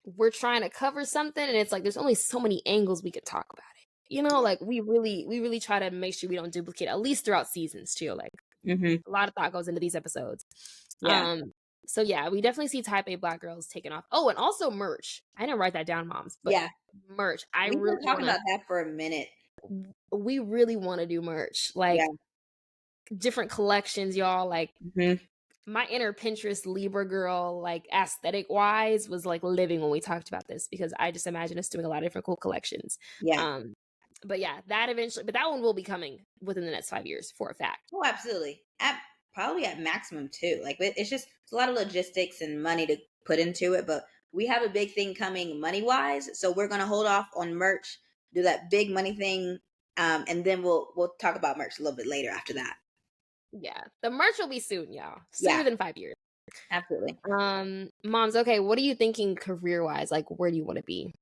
we're trying to cover something and it's like there's only so many angles we could talk about it. You know, like we really try to make sure we don't duplicate, at least throughout seasons too. Like Mm-hmm. a lot of thought goes into these episodes. Yeah. So yeah, we definitely see type A Black girls taking off. Oh, and also merch. I didn't write that down, moms, but Yeah. merch. I We've really been talking wanna about that for a minute. we really wanna do merch. Like Yeah. different collections, y'all. Like Mm-hmm. my inner Pinterest Libra girl, like aesthetic wise, was like living when we talked about this, because I just imagine us doing a lot of different cool collections. Yeah. Um, but yeah, that eventually, but that one will be coming within the next 5 years for a fact. Oh, absolutely. At probably at maximum too. Like it's a lot of logistics and money to put into it, but we have a big thing coming money wise, so we're gonna hold off on merch, do that big money thing, and then we'll talk about merch a little bit later after that. Yeah, the merch will be soon, y'all. Sooner Yeah, than 5 years. absolutely. Moms, okay, what are you thinking career wise? Like, where do you want to be?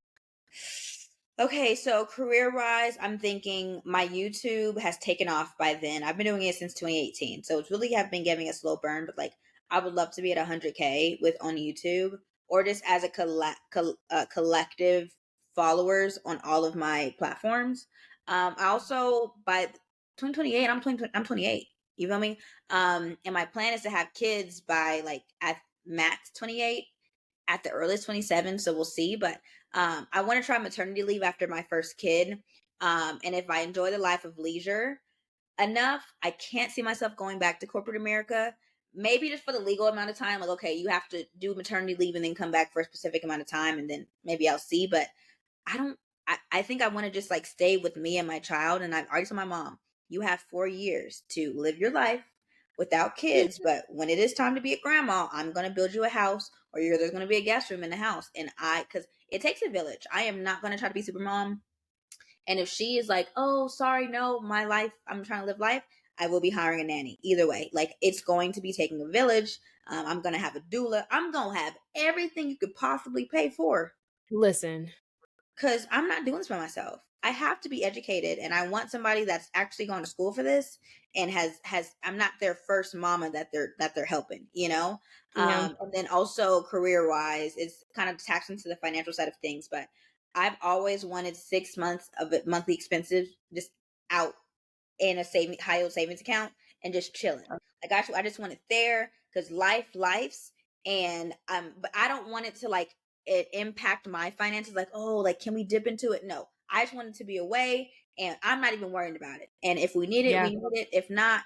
Okay, so career wise, I'm thinking my YouTube has taken off by then. I've been doing it since 2018. So it's really have been giving a slow burn, but like I would love to be at 100K with on YouTube or just as a collective followers on all of my platforms. I also by 2028, I'm 28. You feel me? And my plan is to have kids by like at max 28, at the earliest 27. So we'll see, but I want to try maternity leave after my first kid. And if I enjoy the life of leisure enough, I can't see myself going back to corporate America. Maybe just for the legal amount of time. Like, okay, you have to do maternity leave and then come back for a specific amount of time, and then maybe I'll see. But I don't. I think I want to just like stay with me and my child. And I've already told my mom, you have 4 years to live your life without kids. But when it is time to be a grandma, I'm going to build you a house, or there's going to be a guest room in the house. And because it takes a village. I am not going to try to be super mom. And if she is like, oh, sorry, no, my life, I'm trying to live life, I will be hiring a nanny. Either way, like it's going to be taking a village. I'm going to have a doula. I'm going to have everything you could possibly pay for, Listen, because I'm not doing this by myself. I have to be educated, and I want somebody that's actually gone to school for this and has. I'm not their first mama that they're helping, you know. yeah, And then also career wise, it's kind of taxed into the financial side of things. But I've always wanted 6 months of it, monthly expenses just out in a high yield savings account and just chilling. Like I just want it there because life's, and but I don't want it to like it impact my finances. Like, oh, like can we dip into it? No, I just want it to be away, and I'm not even worried about it. And if we need it, yeah, we need it. If not,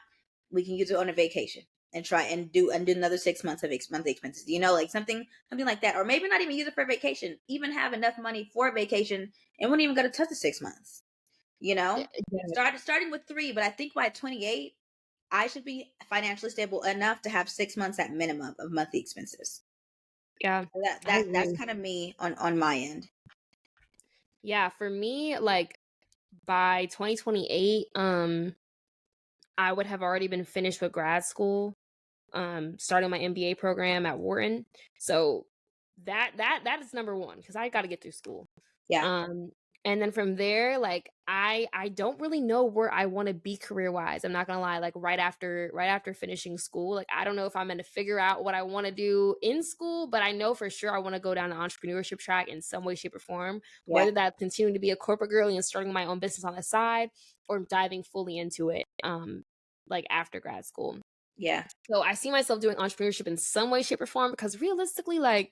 we can use it on a vacation and try and do another 6 months of monthly expenses. You know, like something like that, or maybe not even use it for vacation. Even have enough money for a vacation, and wouldn't even got to touch the 6 months. You yeah, know, starting with 3, but I think by 28, I should be financially stable enough to have 6 months at minimum of monthly expenses. yeah. So I that's agree. kind of me on my end. Yeah, for me, like by 2028, I would have already been finished with grad school, starting my MBA program at Wharton. So that is number one because I got to get through school. Yeah. Um, and then from there, like I don't really know where I want to be career wise. I'm not gonna lie. Like right after finishing school, like I don't know if I'm gonna figure out what I want to do in school, but I know for sure I want to go down the entrepreneurship track in some way, shape, or form. Yeah. Whether that's continuing to be a corporate girl and starting my own business on the side, or diving fully into it, like after grad school. Yeah. So I see myself doing entrepreneurship in some way, shape, or form because realistically, like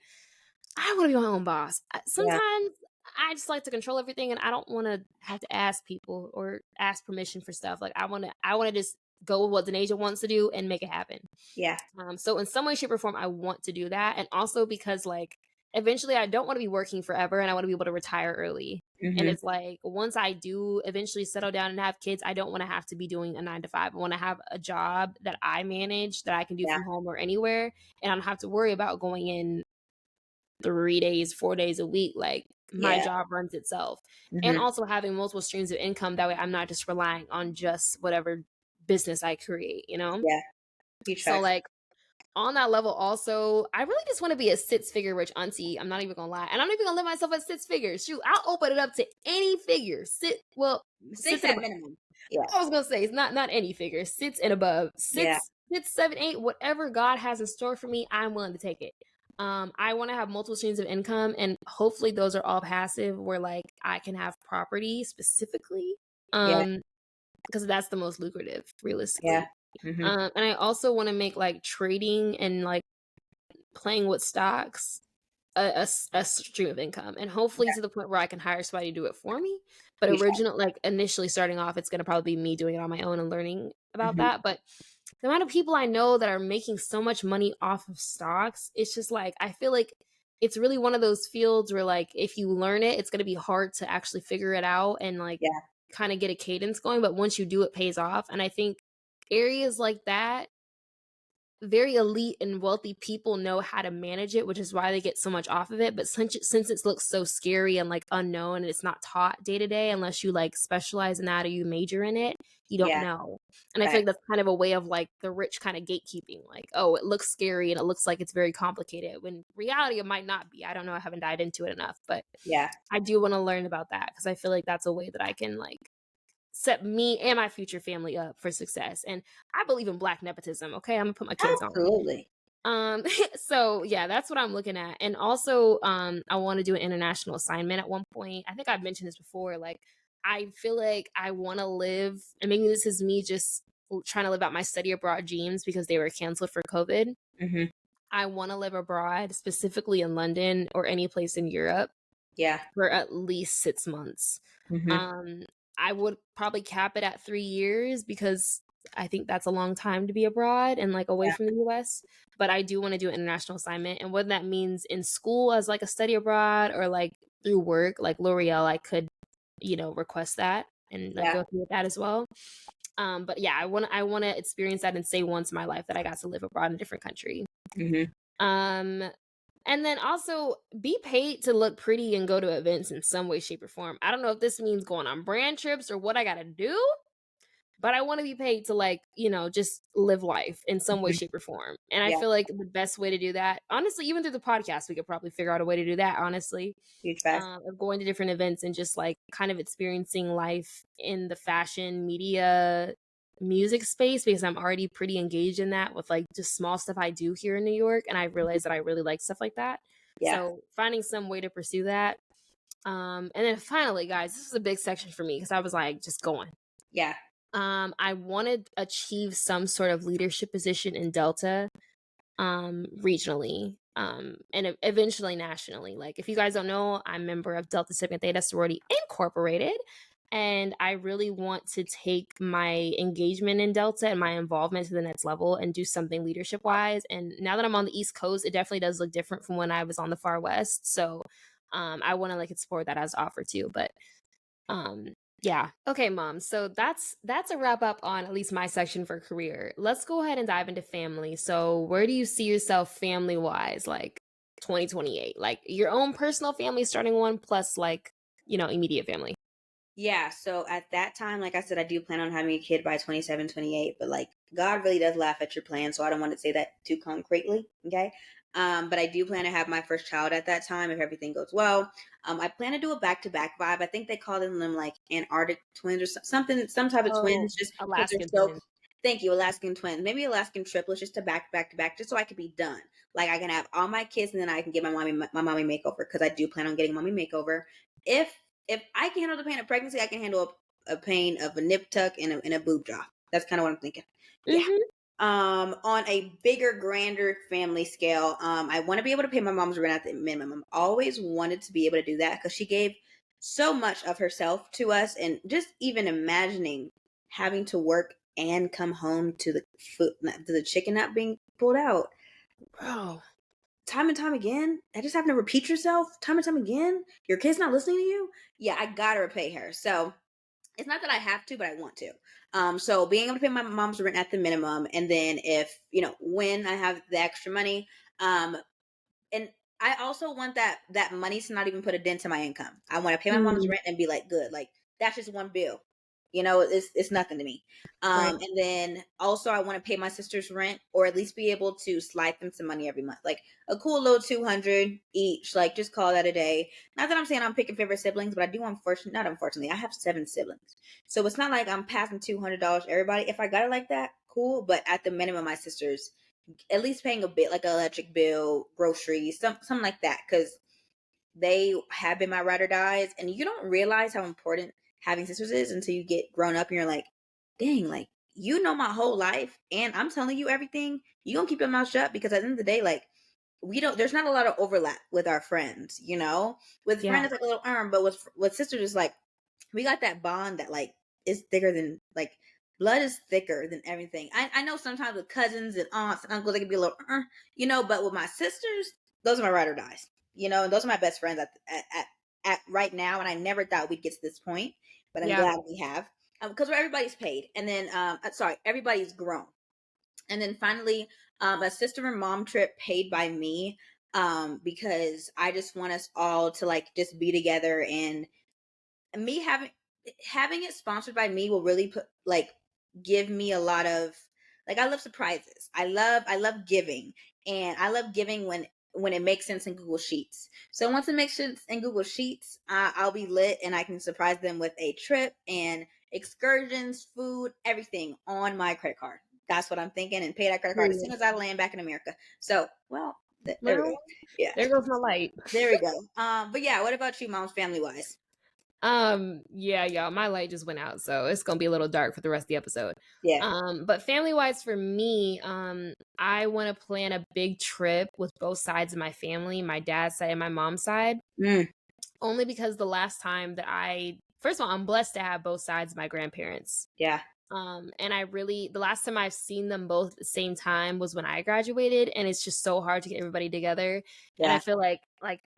I want to be my own boss. Yeah. Sometimes I just like to control everything, and I don't want to have to ask people or ask permission for stuff. Like I want to just go with what Denasia wants to do and make it happen. Yeah. So in some way, shape, or form, I want to do that, and also because like eventually, I don't want to be working forever, and I want to be able to retire early. And Mm-hmm. it's like once I do eventually settle down and have kids, I don't want to have to be doing a 9 to 5. I want to have a job that I manage that I can do Yeah. from home or anywhere, and I don't have to worry about going in 3 days, 4 days a week. Like my Yeah. job runs itself. And Mm-hmm. also having multiple streams of income. That way I'm not just relying on just whatever business I create, you know? Yeah. Huge So facts. like on that level also, I really just want to be a 6-figure rich auntie. I'm not even gonna lie. And I'm not even gonna limit myself at 6 figures. Shoot, I'll open it up to any figure. Six Six and at above. minimum. Yeah. I was gonna say it's not any figure. 6 and above. Yeah. 6, 7, 8, whatever God has in store for me, I'm willing to take it. I want to have multiple streams of income, and hopefully those are all passive where like I can have property specifically. Yeah. Because that's the most lucrative realistically. Yeah. Mm-hmm. And I also want to make like trading and like playing with stocks a stream of income, and hopefully to the point where I can hire somebody to do it for me. But Huge facts. like initially starting off, it's going to probably be me doing it on my own and learning about Mm-hmm. that. But the amount of people I know that are making so much money off of stocks, it's just like I feel like it's really one of those fields where like if you learn it, it's going to be hard to actually figure it out and like Yeah. kind of get a cadence going. But once you do, it pays off. And I think areas like that, very elite and wealthy people know how to manage it, which is why they get so much off of it. But since it looks so scary and like unknown and it's not taught day to day unless you like specialize in that or you major in it, you don't Yeah. know. And I think that's kind of a way of like the rich kind of gatekeeping, like, oh, it looks scary and it looks like it's very complicated when reality it might not be. I don't know, I haven't dived into it enough, but Yeah. I do want to learn about that because I feel like that's a way that I can like set me and my future family up for success. And I believe in Black nepotism. Okay, I'm gonna put my kids on. Absolutely. So yeah, that's what I'm looking at. And also, I want to do an international assignment at one point. I think I've mentioned this before. Like, I feel like I want to live, and maybe this is me just trying to live out my study abroad dreams because they were canceled for COVID. Mm-hmm. I want to live abroad, specifically in London or any place in Europe. Yeah. For at least 6 months. Mm-hmm. I would probably cap it at 3 years because I think that's a long time to be abroad and like away from the US. But I do want to do an international assignment, and whether that means in school as like a study abroad or like through work, like L'Oreal, I could, request that and like go through with that as well. But yeah, I want to experience that and say once in my life that I got to live abroad in a different country. Mm-hmm. And then also be paid to look pretty and go to events in some way, shape, or form. I don't know if this means going on brand trips or what I gotta do, but I want to be paid to like, just live life in some way, shape, or form. And I feel like the best way to do that, honestly, even through the podcast, we could probably figure out a way to do that, honestly. Huge facts. Of going to different events and just like kind of experiencing life in the fashion, media, music space, because I'm already pretty engaged in that with like just small stuff I do here in New York, and I realized that I really like stuff like that. So finding some way to pursue that. And then finally, guys, this is a big section for me because I was like just going. I want to achieve some sort of leadership position in Delta, regionally, and eventually nationally. Like if you guys don't know, I'm a member of Delta Sigma Theta Sorority Incorporated. And I really want to take my engagement in Delta and my involvement to the next level and do something leadership wise. And now that I'm on the East Coast, it definitely does look different from when I was on the far West. So I want to like explore that as offer too. But yeah. Okay, Mom. So that's a wrap up on at least my section for career. Let's go ahead and dive into family. So where do you see yourself family wise, like 2028? Like your own personal family starting one plus like, immediate family. Yeah, so at that time, like I said, I do plan on having a kid by 27, 28, but like God really does laugh at your plan, so I don't want to say that too concretely, okay? But I do plan to have my first child at that time if everything goes well. I plan to do a back-to-back vibe. I think they call them like Antarctic twins or something, some type of Oh, twins, just because they're Alaskan so. twins. Thank you, Alaskan twins. Maybe Alaskan triplets, just to back, just so I could be done. Like I can have all my kids, and then I can get my mommy makeover, because I do plan on getting a mommy makeover. If if I can handle the pain of pregnancy, I can handle a pain of a nip tuck and a boob job. That's kind of what I'm thinking. Yeah. Mm-hmm. On a bigger, grander family scale, I want to be able to pay my mom's rent at the minimum. I've always wanted to be able to do that because she gave so much of herself to us, and just even imagining having to work and come home to the chicken not being pulled out Bro. time and time again, that just having to repeat yourself time and time again, your kid's not listening to you. Yeah, I gotta repay her. So it's not that I have to, but I want to. So being able to pay my mom's rent at the minimum, and then if when I have the extra money, and I also want that money to not even put a dent in my income. I want to pay my mom's Mm, rent and be like, good, like that's just one bill. It's nothing to me. right. And then also I want to pay my sister's rent, or at least be able to slide them some money every month, like a cool little 200 each. Like just call that a day. Not that I'm saying I'm picking favorite siblings, but I do not unfortunately, I have 7 siblings, so it's not like I'm passing $200 to everybody. If I got it like that, cool. But at the minimum, my sisters at least paying a bit, like an electric bill, groceries, something like that, because they have been my ride or dies, and you don't realize how important having sisters is until you get grown up and you're like, dang, like my whole life, and I'm telling you everything. You gonna keep your mouth shut, because at the end of the day, like we don't. There's not a lot of overlap with our friends. With Yeah. friends it's like a little arm, but with sisters it's like we got that bond that like is thicker than like blood is thicker than everything. I know sometimes with cousins and aunts and uncles they can be a little, but with my sisters, those are my ride or dies. And those are my best friends at right now. And I never thought we'd get to this point, but I'm Yeah. glad we have, because everybody's paid, and then sorry, everybody's grown, and then finally, a sister and mom trip paid by me, because I just want us all to like just be together, and me having it sponsored by me will really put like give me a lot of, like, I love surprises. I love giving, and I love giving when it makes sense in Google Sheets. So once it makes sense in Google Sheets, I'll be lit, and I can surprise them with a trip and excursions, food, everything on my credit card. That's what I'm thinking, and pay that credit card as soon Period. as I land back in America. So, well, there we go. Well, Yeah, there goes my light. there we go. But yeah, what about you, mom's family wise? Yeah, y'all, my light just went out, so it's gonna be a little dark for the rest of the episode. Yeah. But family wise for me, I want to plan a big trip with both sides of my family, my dad's side and my mom's side, Mm, only because the last time that first of all, I'm blessed to have both sides of my grandparents. yeah. And the last time I've seen them both at the same time was when I graduated, and it's just so hard to get everybody together. And I Yeah. feel like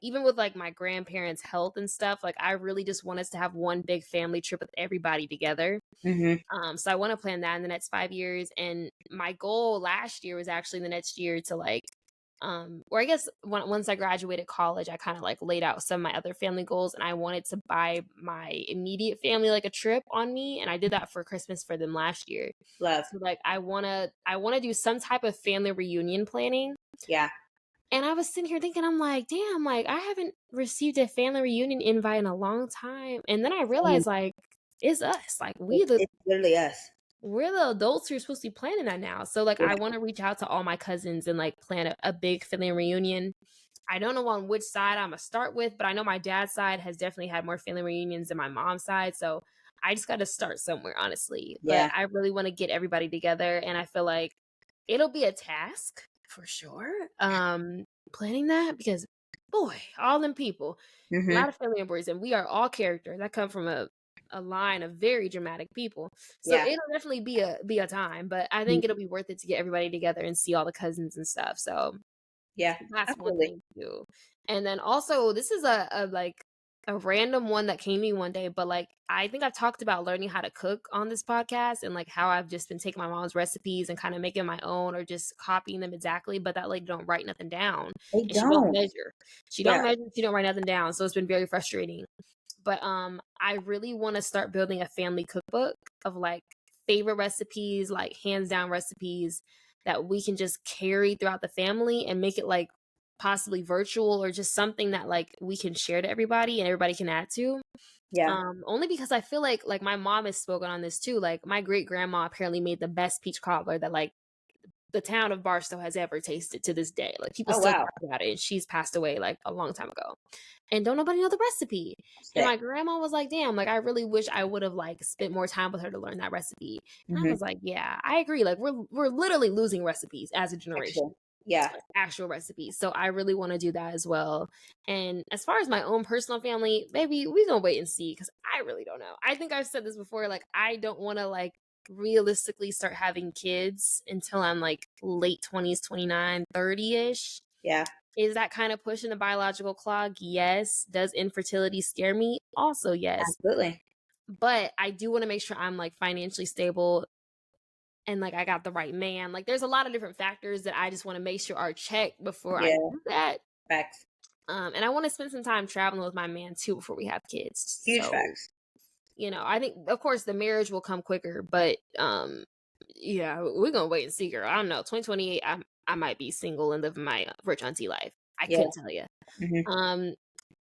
even with like my grandparents' health and stuff, like I really just want us to have one big family trip with everybody together. Mhm. So I want to plan that in the next 5 years. And my goal last year was actually the next year to like, or I guess once I graduated college, I kind of like laid out some of my other family goals, and I wanted to buy my immediate family like a trip on me, and I did that for Christmas for them last year. Love. So like I wanna do some type of family reunion planning. Yeah. And I was sitting here thinking, I'm like, damn, like I haven't received a family reunion invite in a long time. And then I Same. realized like it's us. Like It's literally us. we're the adults who are supposed to be planning that now. So like Yeah. I want to reach out to all my cousins and like plan a big family reunion. I don't know on which side I'm gonna start with, but I know my dad's side has definitely had more family reunions than my mom's side. So I just got to start somewhere, honestly. But Yeah. I really want to get everybody together, and I feel like it'll be a task for sure. Planning that because boy, all them people, a Mhm. lot of family members, and we are all characters. I come from a line of very dramatic people. So Yeah. it'll definitely be a time, but I Mm, think it'll be worth it to get everybody together and see all the cousins and stuff. So yeah. that's one Absolutely. thing to do. And then also this is a like a random one that came to me one day, but like I think I've talked about learning how to cook on this podcast, and like how I've just been taking my mom's recipes and kind of making my own or just copying them exactly, but that lady don't write nothing down, They and she don't don't. measure. She don't Yeah. measure, she don't write nothing down. So it's been very frustrating. But I really want to start building a family cookbook of like favorite recipes, like hands down recipes that we can just carry throughout the family and make it like possibly virtual or just something that like we can share to everybody and everybody can add to. Yeah. Only because I feel like my mom has spoken on this too. Like my great grandma apparently made the best peach cobbler that like the town of Barstow has ever tasted to this day. Like people Oh still wow. talk about it, and she's passed away like a long time ago. And don't nobody know the recipe. And my grandma was like, damn, like I really wish I would have like spent more time with her to learn that recipe. And I was like, yeah, I agree. Like we're literally losing recipes as a generation. Actual. Yeah. Like, actual recipes. So I really want to do that as well. And as far as my own personal family, maybe we gonna wait and see because I really don't know. I think I've said this before. Like I don't want to like realistically start having kids until I'm like late 20s, 29, 30-ish. Yeah. Is that kind of pushing the biological clock? Yes. Does infertility scare me? Also, yes. Absolutely. But I do want to make sure I'm like financially stable and like I got the right man. Like there's a lot of different factors that I just want to make sure are checked before I do that. Facts. And I want to spend some time traveling with my man too before we have kids. Huge facts. You know, I think of course the marriage will come quicker, but yeah, we're gonna wait and see, girl. I don't know. 2028, I might be single and living my rich auntie life. I couldn't tell you.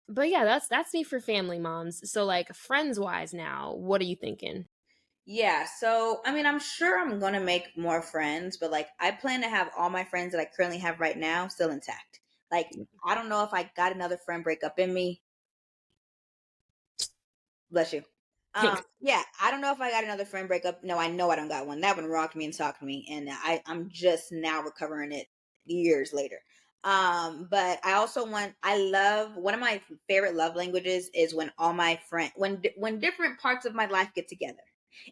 But yeah, that's me for family moms. So like friends wise now, what are you thinking? Yeah, so I mean, I'm sure I'm gonna make more friends, but like I plan to have all my friends that I currently have right now still intact. Like I don't know if I got another friend breakup in me. Bless you. Yeah, I don't know if I got another friend breakup. No, I know I don't got one. That one rocked me and talked me, and I'm just now recovering it years later. But I also I love one of my favorite love languages is when all my friends when different parts of my life get together.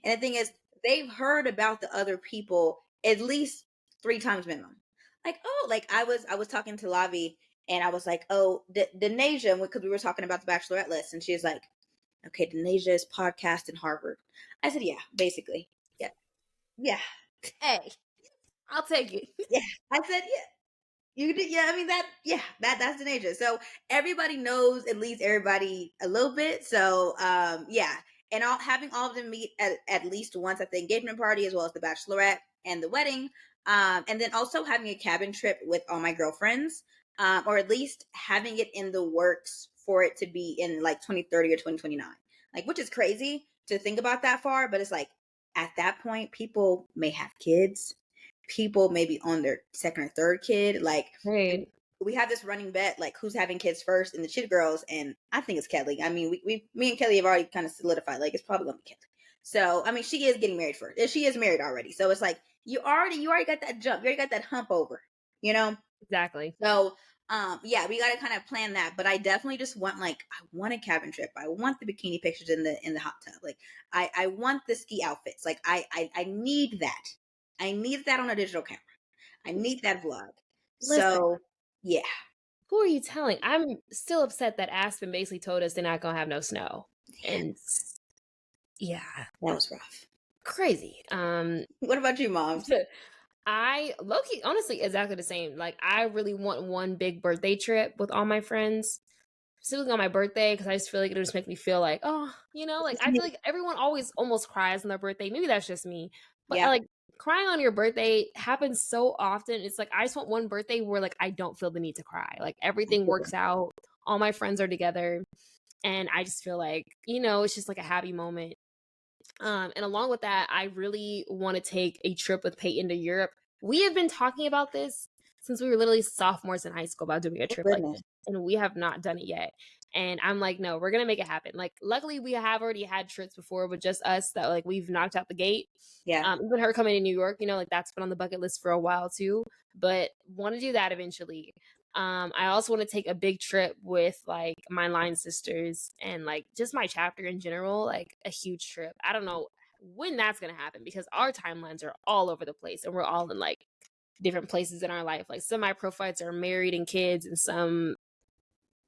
And the thing is, they've heard about the other people at least 3 times minimum. Like, oh, like I was talking to Lavi and I was like, oh, Denasia, because we were talking about the Bachelorette list, and she was like, okay, Denasia is podcast in Harvard. I said, yeah, basically. Yeah. Yeah. Hey, I'll take it. Yeah. I said, yeah. You did, yeah. I mean that's Denasia. So everybody knows at least everybody a little bit. So yeah. And having all of them meet at least once at the engagement party as well as the bachelorette and the wedding. And then also having a cabin trip with all my girlfriends. Or at least having it in the works for it to be in like 2030 or 2029. Like, which is crazy to think about that far, but it's like at that point, people may have kids. People may be on their second or third kid. Like, right. We have this running bet, like who's having kids first in the Cheetah Girls, and I think it's Kelly. I mean, me and Kelly have already kind of solidified, like it's probably gonna be Kelly. So, I mean, she is getting married first. She is married already. So it's like you already got that jump. You already got that hump over, you know? Exactly. So yeah, we got to kind of plan that, but I definitely just want I want a cabin trip. I want the bikini pictures in the hot tub. Like I want the ski outfits. Like I need that. I need that on a digital camera. I need that vlog. Listen, so yeah. Who are you telling? I'm still upset that Aspen basically told us they're not gonna have no snow. And yeah, that was rough. Crazy. What about you, Mom? I low-key, honestly, exactly the same. Like, I really want one big birthday trip with all my friends, specifically on my birthday, because I just feel like it'll just make me feel like, oh, you know, like I feel like everyone always almost cries on their birthday. Maybe that's just me, but like crying on your birthday happens so often. It's like I just want one birthday where like I don't feel the need to cry. Like everything works out, all my friends are together, and I just feel like, you know, it's just like a happy moment. And along with that, I really want to take a trip with Peyton to Europe. We have been talking about this since we were literally sophomores in high school about doing a trip like this, and we have not done it yet. And I'm like, no, we're gonna make it happen. Like, luckily, we have already had trips before with just us that like we've knocked out the gate. Yeah. Even her coming to New York, you know, like that's been on the bucket list for a while too. But want to do that eventually. I also want to take a big trip with like my line sisters and like just my chapter in general, like a huge trip. I don't know when that's gonna happen because our timelines are all over the place and we're all in like different places in our life. Like some of my profiles are married and kids, and some,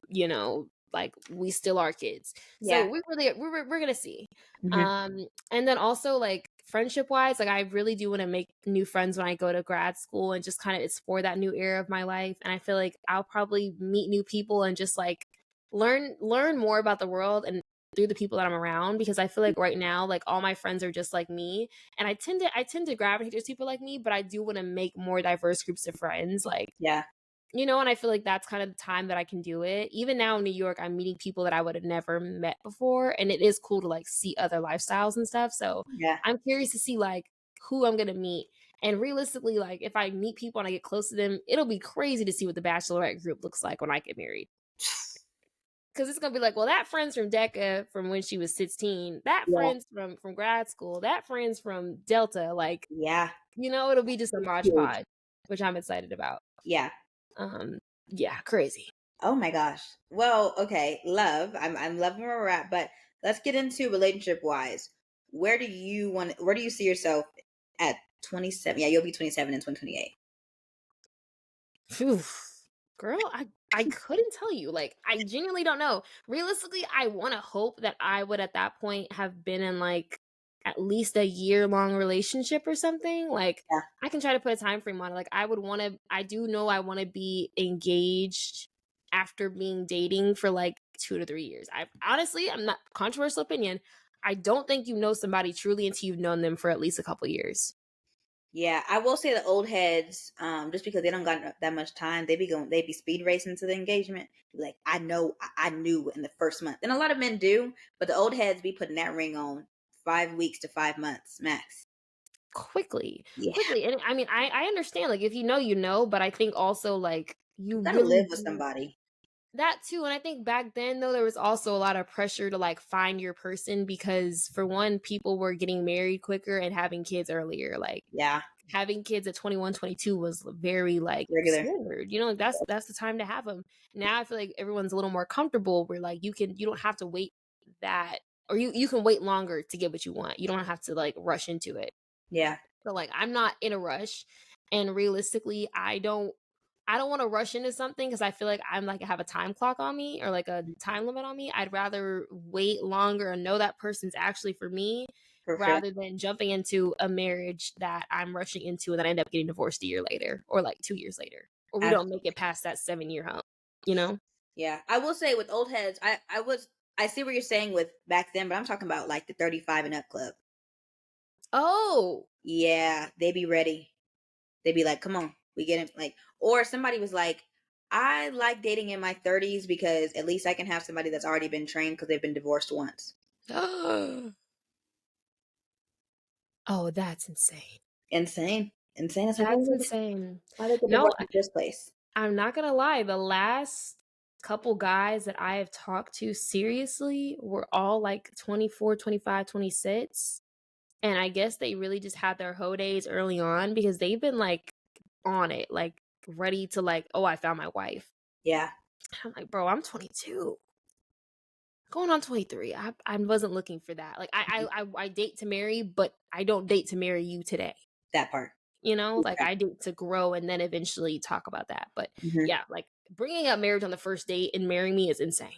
you know, like we still are kids. So we're gonna see. And then also like friendship wise, like I really do want to make new friends when I go to grad school and just kind of explore that new era of my life. And I feel like I'll probably meet new people and just like learn more about the world and through the people that I'm around, because I feel like right now, like all my friends are just like me, and I tend to gravitate towards people like me, but I do want to make more diverse groups of friends. Like, And I feel like that's kind of the time that I can do it. Even now in New York, I'm meeting people that I would have never met before, and it is cool to like see other lifestyles and stuff. So Yeah. I'm curious to see like who I'm gonna meet. And realistically, like if I meet people and I get close to them, it'll be crazy to see what the bachelorette group looks like when I get married. Because it's gonna be like, well, that friend's from DECA from when she was 16. That Yeah. friend's from grad school. That friend's from Delta. Like, Yeah. it'll be just a It's modge huge. podge, which I'm excited about. Yeah. Um, yeah, crazy. Oh my gosh. Well, okay, love. I'm loving where we're at, but let's get into relationship wise. Where do you see yourself at 27? Yeah, you'll be 27 in 2028. Phew. Girl, I couldn't tell you. Like, I genuinely don't know. Realistically, I want to hope that I would at that point have been in like at least a year-long relationship or something. Like, Yeah, I can try to put a time frame on it. Like, I do know I want to be engaged after being dating for like 2 to 3 years. I'm not controversial opinion. I don't think you know somebody truly until you've known them for at least a couple years. yeah. I will say the old heads, just because they don't got that much time, they be speed racing to the engagement. Like, I knew in the first month, and a lot of men do, but the old heads be putting that ring on 5 weeks to 5 months max. quickly Yeah, quickly. And I mean, I understand, like, if you know, but I think also like you you gotta really live with do somebody. that too. And I think back then though there was also a lot of pressure to like find your person, because for one, people were getting married quicker and having kids earlier. Like, Yeah, having kids at 21, 22 was very like regular. standard. Like, that's the time to have them. Now I feel like everyone's a little more comfortable where like you don't have to wait that, or you can wait longer to get what you want. You don't have to like rush into it. Yeah, So like I'm not in a rush, and realistically, I don't want to rush into something because I feel like I'm like I have a time clock on me or like a time limit on me. I'd rather wait longer and know that person's actually for me for sure. rather than jumping into a marriage that I'm rushing into and then I end up getting divorced a year later or like 2 years later, or we don't make it past that 7 year hump, you know? Yeah, I will say with old heads, I see what you're saying with back then, but I'm talking about like the 35 and up club. Oh, Yeah, they be ready. They be like, "Come on, we get it." Like, or somebody was like, "I like dating in my 30s because at least I can have somebody that's already been trained because they've been divorced once." oh, that's insane. Insane, insane. It's like, That's insane. why they get No, divorced in the first place? I'm not gonna lie, the last couple guys that I have talked to seriously were all like 24, 25, 26. And I guess they really just had their hoe days early on because they've been like on it, like ready to like, oh, I found my wife. Yeah, I'm like, bro, I'm 22. Going on 23. I wasn't looking for that. Like I date to marry, but I don't date to marry you today. that part. Like I date to grow and then eventually talk about that. But Hmm. yeah, like bringing up marriage on the first date and marrying me is insane.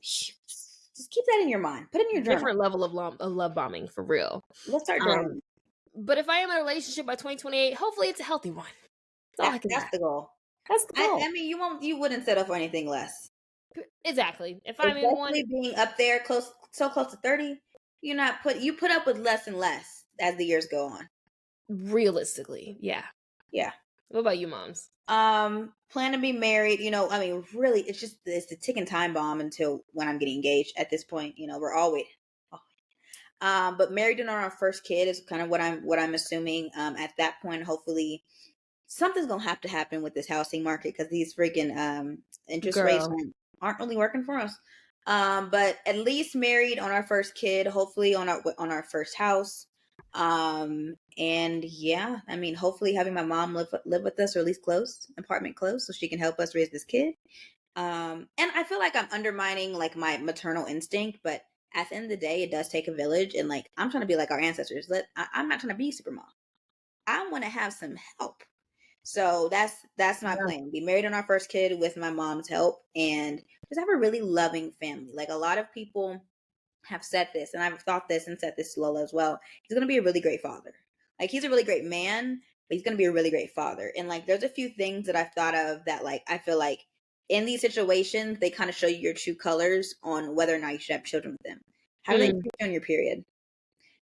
Just keep that in your mind. Put it in your journal. Different level of love bombing for real. Let's start Um, journaling. but if I am in a relationship by 2028, hopefully it's a healthy one. That's all I can That's ask. the goal. That's the goal. I mean, you wouldn't settle for anything less. Exactly. If I'm in one, Especially being up there so close to 30, you put up with less and less as the years go on. realistically, yeah. Yeah. What about you, moms? Plan to be married, I mean, really, it's the ticking time bomb until when I'm getting engaged at this point. We're always but married and on our first kid is kind of what I'm assuming. At that point, hopefully something's gonna have to happen with this housing market because these freaking interest rates Girl. aren't really working for us. But at least married on our first kid, hopefully on our first house. And yeah, I mean, hopefully having my mom live with us, or at least apartment close, so she can help us raise this kid. And I feel like I'm undermining like my maternal instinct, but at the end of the day, it does take a village, and like I'm trying to be like our ancestors. I'm not trying to be super mom. I want to have some help. So that's my Yeah. plan. Be married on our first kid with my mom's help, and just have a really loving family. Like, a lot of people have said this, and I've thought this and said this to Lola as well. He's gonna be a really great father. Like, he's a really great man, but he's gonna be a really great father. And like, there's a few things that I've thought of that, like, I feel like in these situations they kind of show you your true colors on whether or not you should have children with them. How do they Mm. treat you on your period?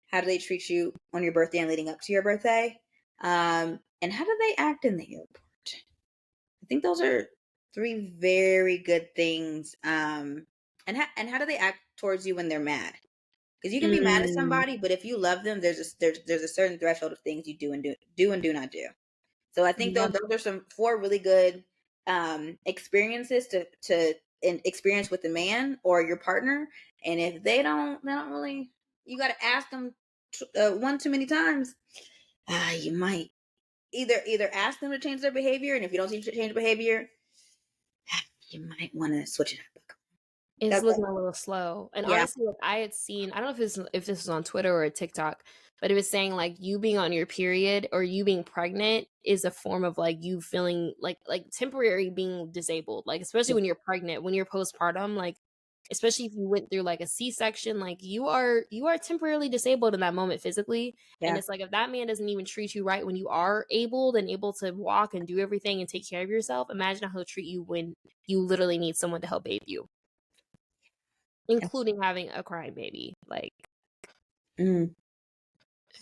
How do they treat you on your birthday and leading up to your birthday? And how do they act in the airport? I think those are three very good things. And how do they act towards you when they're mad? Because you can be mad at Mm, somebody, but if you love them, there's a certain threshold of things you do and do not do. So I think yeah, those are some four really good experiences to experience with the man or your partner. And if they don't really, you got to ask them one too many times. You might either ask them to change their behavior, and if you don't see change behavior, you might want to switch it up. it's Okay. looking a little slow. And Yeah. honestly, like I had seen, I don't know if this was on Twitter or a TikTok, but it was saying like you being on your period or you being pregnant is a form of like you feeling like temporary being disabled. Like especially when you're pregnant, when you're postpartum, like especially if you went through like a C-section, like you are temporarily disabled in that moment physically. And Yeah. it's like if that man doesn't even treat you right when you are able to walk and do everything and take care of yourself, imagine how he'll treat you when you literally need someone to help bathe you, including having a crying baby. Like, Mm,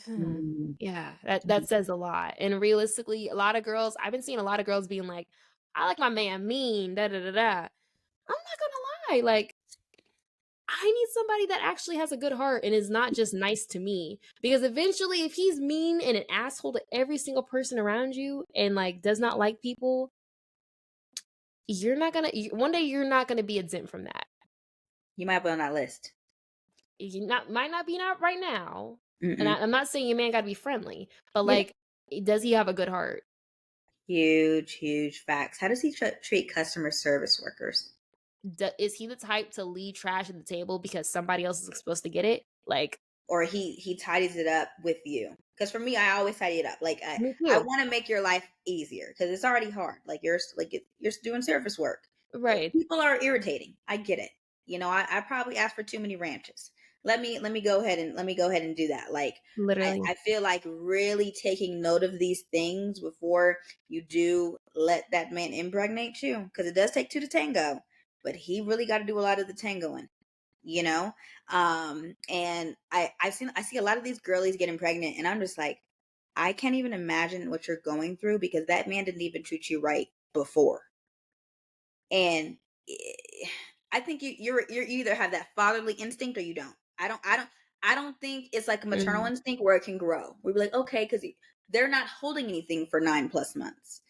mm, yeah, that mm. says a lot. And realistically, a lot of girls, I've been seeing a lot of girls being like, I like my man mean, da da da da. I'm not gonna lie, like I need somebody that actually has a good heart and is not just nice to me. Because eventually, if he's mean and an asshole to every single person around you and like does not like people, one day you're not gonna be exempt from that. You might be on that list. You not might not be not right now. And Mm-mm. I'm not saying your man got to be friendly, but Yeah. like, does he have a good heart? Huge, huge facts. How does he treat customer service workers? Is he the type to leave trash at the table because somebody else is supposed to get it? Like, Or he tidies it up with you? Because for me, I always tidy it up. Like me I too. want to make your life easier because it's already hard. Like you're doing service work. Right. People are irritating. I get it. I probably asked for too many ranches. Let me go ahead and do that. Like Literally. I feel like really taking note of these things before you do let that man impregnate you, because it does take two to tango, but he really got to do a lot of the tangoing, you know. And I see a lot of these girlies getting pregnant, and I'm just like, I can't even imagine what you're going through because that man didn't even treat you right before. And I think you either have that fatherly instinct or you don't. I don't think it's like a maternal Mm, instinct where it can grow. We'd be like, okay, because they're not holding anything for 9+ months.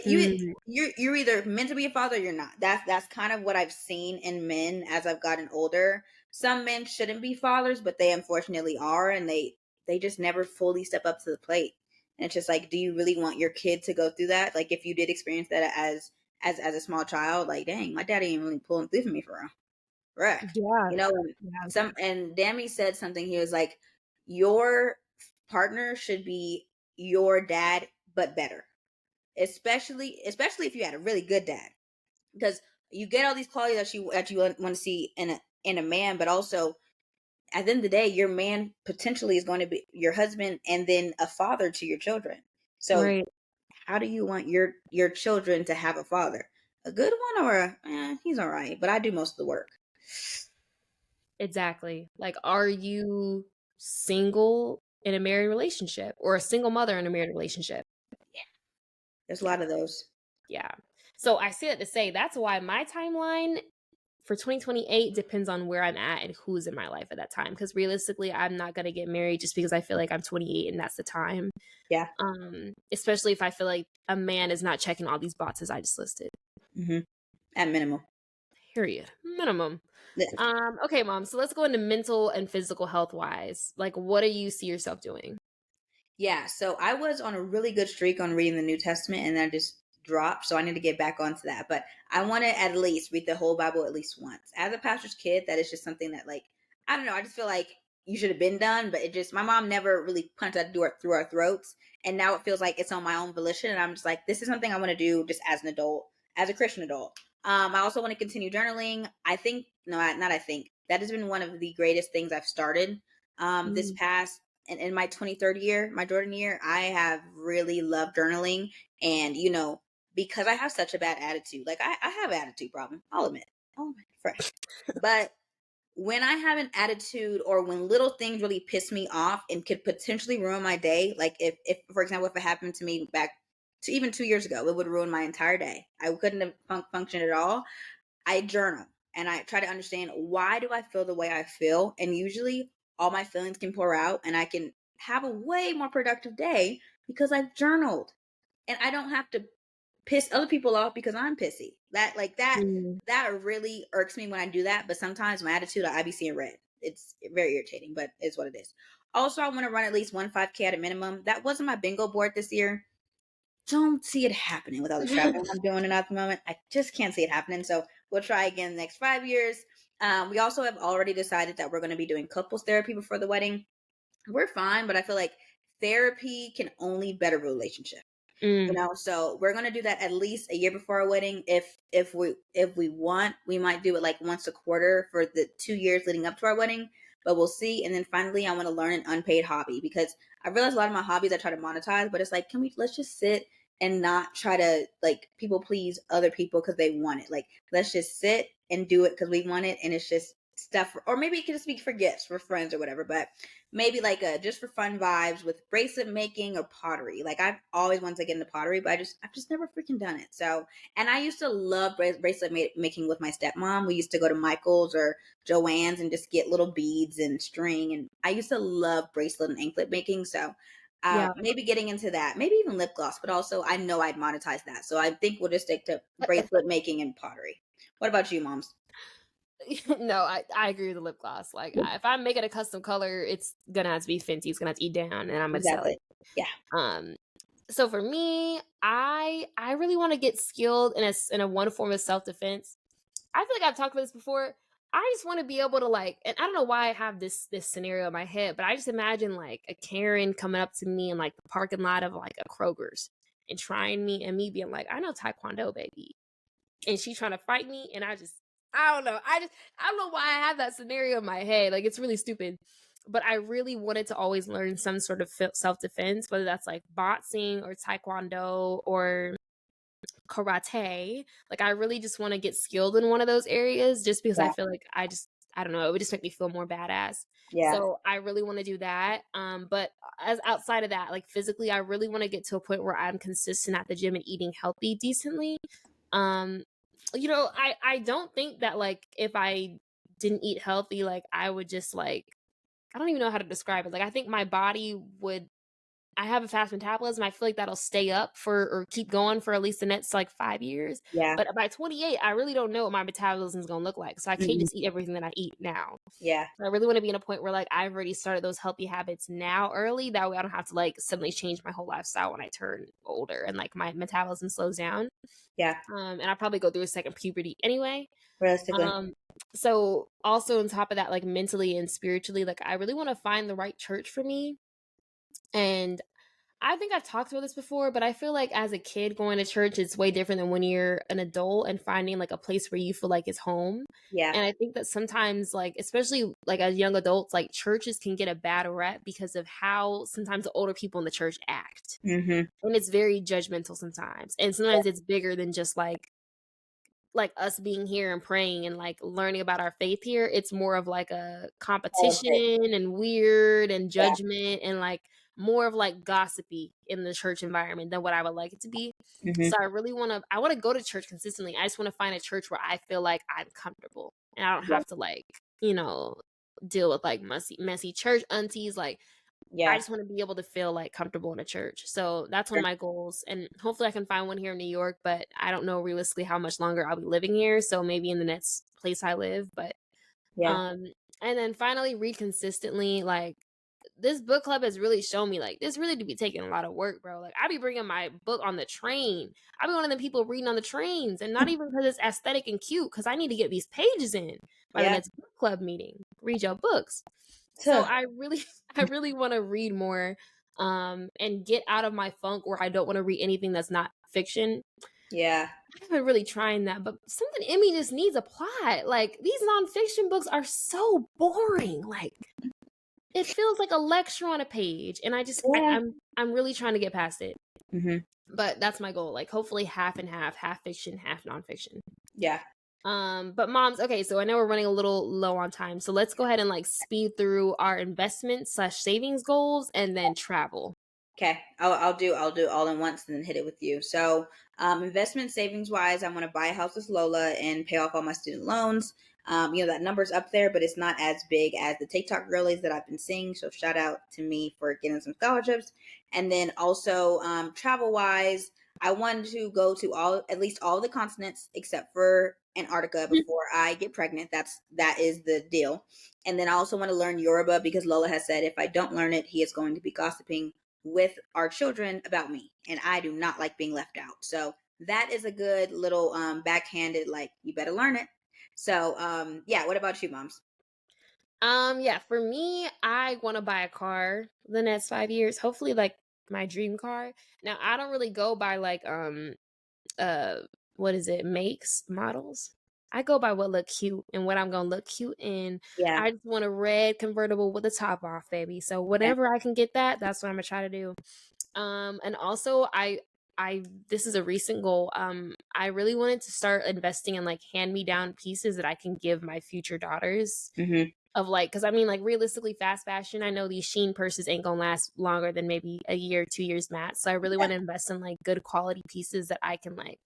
mm, You're either meant to be a father or you're not. That's kind of what I've seen in men as I've gotten older. Some men shouldn't be fathers, but they unfortunately are, and they just never fully step up to the plate. And it's just like, do you really want your kid to go through that? Like, if you did experience that as a small child, like, dang, my daddy ain't really pulling through for me for real. Right. yeah. And Yeah. Dammy said something. He was like, your partner should be your dad, but better. Especially if you had a really good dad. Because you get all these qualities that you want to see in a man, but also at the end of the day, your man potentially is going to be your husband and then a father to your children. So Right. how do you want your children to have a father? A good one or he's all right, but I do most of the work. Exactly. Like, are you single in a married relationship or a single mother in a married relationship? Yeah, there's a Yeah. lot of those. Yeah. So I say that to say that's why my timeline for 2028 depends on where I'm at and who's in my life at that time. Because realistically, I'm not gonna get married just because I feel like I'm 28 and that's the time. Yeah. Especially if I feel like a man is not checking all these boxes I just listed. Hmm. At minimum. Period. Minimum. Yeah. Okay, mom. So let's go into mental and physical health wise. Like, what do you see yourself doing? Yeah, so I was on a really good streak on reading the New Testament and then just dropped. So I need to get back onto that. But I want to at least read the whole Bible at least once. As a pastor's kid, that is just something that, like, I don't know. I just feel like you should have been done, but my mom never really punched that door through our throats. And now it feels like it's on my own volition. And I'm just like, this is something I want to do just as an adult, as a Christian adult. I also want to continue journaling. I think, no, not I think, that has been one of the greatest things I've started this Mm, past in my 23rd year, my Jordan year. I have really loved journaling. And, because I have such a bad attitude, like I have an attitude problem, I'll admit. Oh, fresh. But when I have an attitude or when little things really piss me off and could potentially ruin my day, like if for example, if it happened to me back to even 2 years ago, it would ruin my entire day. I couldn't have functioned at all. I journal and I try to understand, why do I feel the way I feel? And usually all my feelings can pour out and I can have a way more productive day because I've journaled. And I don't have to piss other people off because I'm pissy. Mm. That really irks me when I do that. But sometimes my attitude, I be seeing red. It's very irritating, but it's what it is. Also, I want to run at least one 5K at a minimum. That wasn't my bingo board this year. Don't see it happening with all the traveling I'm doing at the moment. I just can't see it happening. So we'll try again the next 5 years. We also have already decided that we're going to be doing couples therapy before the wedding. We're fine, but I feel like therapy can only better a relationship. Mm. So we're gonna do that at least a year before our wedding. If we want, we might do it like once a quarter for the 2 years leading up to our wedding, but we'll see. And then finally, I want to learn an unpaid hobby, because I realize a lot of my hobbies I try to monetize, but it's like, let's just sit and not try to like people please other people because they want it. Like, let's just sit and do it because we want it, and it's just stuff, or maybe it could just be for gifts for friends or whatever. But maybe like a just for fun vibes with bracelet making or pottery. Like, I've always wanted to get into pottery, but I've just never freaking done it. So, and I used to love bracelet making with my stepmom. We used to go to Michael's or Joann's and just get little beads and string, and I used to love bracelet and anklet making. So Yeah. maybe getting into that, maybe even lip gloss, but also I know I'd monetize that. So I think we'll just stick to bracelet making and pottery. What about you, moms? No, I agree with the lip gloss. Like, if I'm making a custom color, it's gonna have to be Fenty. It's gonna have to eat down, and I'm gonna sell Exactly. it. Yeah. Um, so for me, I really want to get skilled in a one form of self defense. I feel like I've talked about this before. I just want to be able to, like, and I don't know why I have this scenario in my head, but I just imagine like a Karen coming up to me in like the parking lot of like a Kroger's and trying me, and me being like, I know Taekwondo, baby, and she trying to fight me, and I don't know. I don't know why I have that scenario in my head. Like, it's really stupid. But I really wanted to always learn some sort of self defense, whether that's like boxing or taekwondo or karate. Like, I really just want to get skilled in one of those areas, just because I Yeah. feel like I don't know, it would just make me feel more badass. Yeah. So I really want to do that. But as outside of that, like physically, I really want to get to a point where I'm consistent at the gym and eating healthy decently. Um, I don't think that, like, if I didn't eat healthy, like, I would just like, I don't even know how to describe it. Like, I think my body would, I have a fast metabolism. I feel like that'll stay up for or keep going for at least the next like 5 years. Yeah. But by 28, I really don't know what my metabolism is going to look like. So I can't Mhm. just eat everything that I eat now. Yeah. I really want to be in a point where like I've already started those healthy habits now early. That way I don't have to like suddenly change my whole lifestyle when I turn older and like my metabolism slows down. Yeah. And I probably go through a second puberty anyway. Realistically. So also on top of that, like mentally and spiritually, like I really want to find the right church for me. And I think I've talked about this before, but I feel like as a kid going to church, it's way different than when you're an adult and finding like a place where you feel like it's home. Yeah. And I think that sometimes, like, especially like as young adults, like churches can get a bad rep because of how sometimes the older people in the church act. Mm-hmm. And it's very judgmental sometimes. And sometimes it's bigger than just like us being here and praying and like learning about our faith here. It's more of like a competition and weird and Yeah. judgment and like more of like gossipy in the church environment than what I would like it to be. Mm-hmm. So I want to go to church consistently. I just want to find a church where I feel like I'm comfortable and I don't Yeah. have to like, you know, deal with like messy church aunties. Like, I Yeah. just want to be able to feel like comfortable in a church. So that's one of my goals. And hopefully I can find one here in New York, but I don't know realistically how much longer I'll be living here. So maybe in the next place I live. But Yeah. and then finally read consistently. Like, this book club has really shown me like this really do be taking a lot of work, bro. Like, I be bringing my book on the train. I be one of the people reading on the trains, and not even because it's aesthetic and cute, because I need to get these pages in by the Yeah. next book club meeting. Read your books. So Tuh. I really want to read more, and get out of my funk where I don't want to read anything that's not fiction. Yeah. I haven't really trying that, but something in me just needs a plot. Like, these nonfiction books are so boring. Like, it feels like a lecture on a page, and Yeah. I'm really trying to get past it. Mm-hmm. But that's my goal. Like, hopefully half and half fiction, half nonfiction. Yeah. But moms, okay, so I know we're running a little low on time, so let's go ahead and like speed through our investment/savings goals and then travel. Okay, I'll do all in once and then hit it with you. So, investment savings wise, I want to buy a house with Lola and pay off all my student loans. That number's up there, but it's not as big as the TikTok girlies that I've been seeing. So shout out to me for getting some scholarships. And then also, travel wise, I wanted to go to at least all the continents except for Antarctica before I get pregnant. That is the deal. And then I also want to learn Yoruba because Lola has said if I don't learn it, he is going to be gossiping with our children about me, and I do not like being left out. So that is a good little backhanded, like, you better learn it. So yeah, what about you, moms? Yeah, for me, I want to buy a car the next 5 years. Hopefully, like my dream car. Now, I don't really go by like uh what is it, makes, models. I go by what look cute and what I'm gonna look cute in. Yeah. I just want a red convertible with the top off, baby. So Okay. whatever I can get that's what I'm gonna try to do. And also I this is a recent goal. I really wanted to start investing in like hand me down pieces that I can give my future daughters Hmm. of like, because I mean, like realistically, fast fashion, I know these Sheen purses ain't gonna last longer than maybe a year, 2 years max. So I really want to invest in like good quality pieces that I can like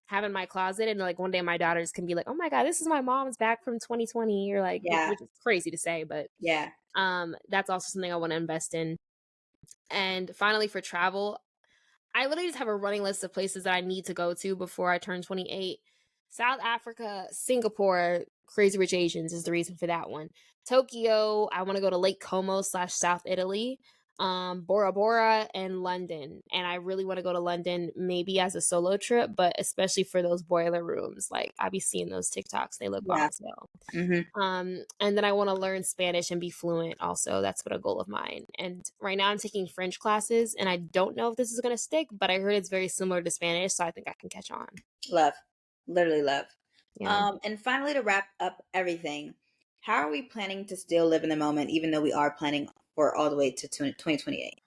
have in my closet, and like one day my daughters can be like, oh my god, this is my mom's back from 2020, or like, Yeah. which is crazy to say, but Yeah. that's also something I want to invest in. And finally, for travel, I literally just have a running list of places that I need to go to before I turn 28. South Africa, Singapore, Crazy Rich Asians is the reason for that one. Tokyo, I want to go to Lake Como / South Italy, Bora Bora, and London. And I really want to go to London, maybe as a solo trip, but especially for those boiler rooms. Like I be seeing those TikToks, they look bomb Yeah. as hell. Hmm. And then I want to learn Spanish and be fluent also. That's what a goal of mine. And right now I'm taking French classes, and I don't know if this is going to stick, but I heard it's very similar to Spanish, so I think I can catch on. Love. Literally love. Yeah. And finally, to wrap up everything, how are we planning to still live in the moment, even though we are planning for all the way to 2028?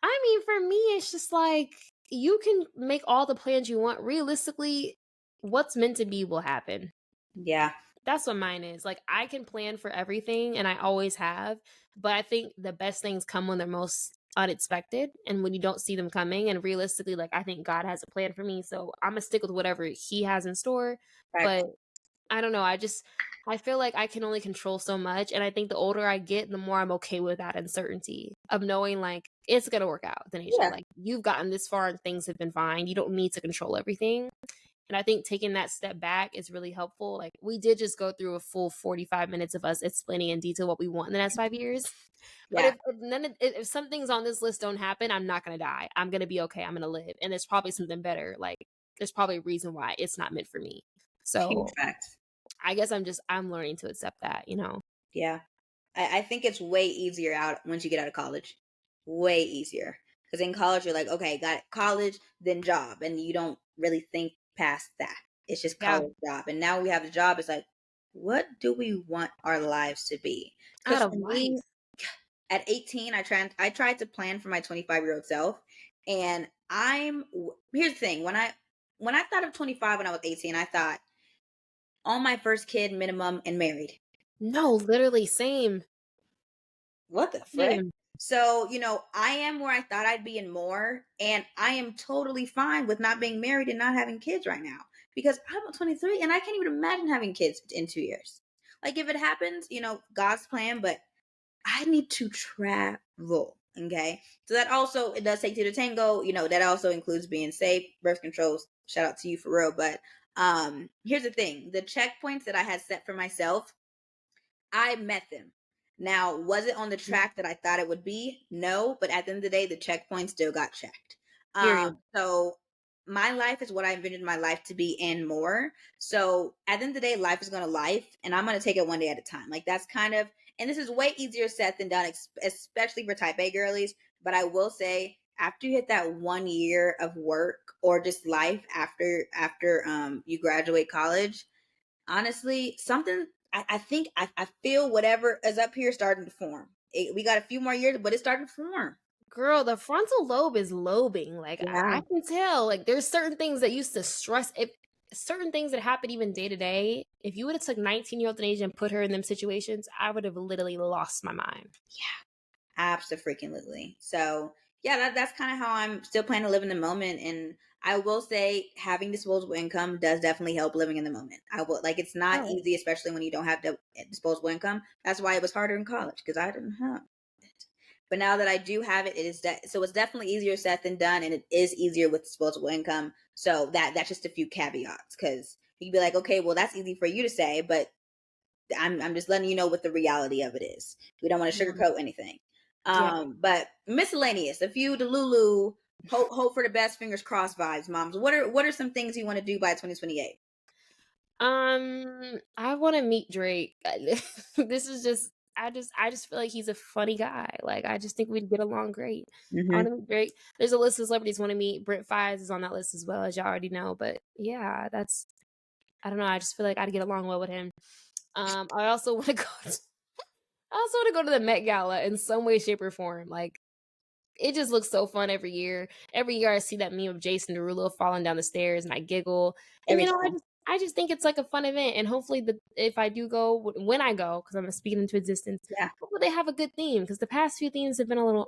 I mean, for me, it's just like you can make all the plans you want. Realistically, what's meant to be will happen. Yeah. That's what mine is. Like I can plan for everything and I always have, but I think the best things come when they're most unexpected and when you don't see them coming. And realistically, like I think God has a plan for me, so I'm gonna stick with whatever he has in store. Right. But I don't know, I feel like I can only control so much, and I think the older I get, the more I'm okay with that uncertainty of knowing like it's gonna work out, Denisha. Yeah. Like you've gotten this far and things have been fine. You don't need to control everything. And I think taking that step back is really helpful. Like we did just go through a full 45 minutes of us explaining in detail what we want in the next 5 years. But Yeah. if some things on this list don't happen, I'm not gonna die. I'm gonna be okay. I'm gonna live. And there's probably something better. Like there's probably a reason why it's not meant for me. Huge So facts. I guess I'm learning to accept that. Yeah. I think it's way easier out once you get out of college. Way easier. Because in college, you're like, okay, got college, then job. And you don't really think past that. It's just Yeah. college, job. And now we have the job. It's like, what do we want our lives to be? Because Out for of me, life. at 18, I tried to plan for my 25-year-old self. And here's the thing. When I thought of 25 when I was 18, I thought on my first kid minimum and married. No, literally same. What the frick? Same. So, I am where I thought I'd be and more. And I am totally fine with not being married and not having kids right now because I'm 23 and I can't even imagine having kids in 2 years. Like, if it happens, God's plan, but I need to travel. Okay. So that also, it does take two to tango. That also includes being safe, birth controls. Shout out to you for real. But here's the thing, the checkpoints that I had set for myself, I met them. Now, was it on the track that I thought it would be? No, but at the end of the day, the checkpoint still got checked. Period. So my life is what I envisioned my life to be and more. So at the end of the day, life is going to life, and I'm going to take it one day at a time. Like that's kind of, and this is way easier said than done, especially for type A girlies. But I will say, after you hit that 1 year of work or just life after you graduate college, honestly, something I think I feel whatever is up here starting to form. We got a few more years, but it's starting to form. Girl, the frontal lobe is lobing. Like I Yeah. can tell. Like there's certain things that used to stress if certain things that happen even day to day. If you would have took 19-year-old Denasia and put her in them situations, I would have literally lost my mind. Yeah, absolutely. So yeah, that's kind of how I'm still planning to live in the moment. And I will say having disposable income does definitely help living in the moment. I will like it's not Oh, easy, especially when you don't have disposable income. That's why it was harder in college because I didn't have it. But now that I do have it, it is so it's definitely easier said than done, and it is easier with disposable income. So that's just a few caveats because you'd be like, okay, well that's easy for you to say, but I'm just letting you know what the reality of it is. We don't want to yeah. sugarcoat anything. Yeah. But miscellaneous, a few Delulu, hope for the best, fingers crossed vibes, moms. What are some things you want to do by 2028? I want to meet Drake. This is just I just feel like he's a funny guy. Like I just think we'd get along great. I want Hmm. to meet Drake. There's a list of celebrities I want to meet. Brent Fires is on that list as well, as y'all already know. But yeah, that's I don't know. I just feel like I'd get along well with him. I also want to go. I also want to go to the Met Gala in some way, shape, or form. Like it just looks so fun every year. Every year I see that meme of Jason Derulo falling down the stairs and I giggle. And Every you know, I time. just I just think it's like a fun event and hopefully if I do go when I go cuz I'm speaking into existence, Yeah. hopefully they have a good theme cuz the past few themes have been a little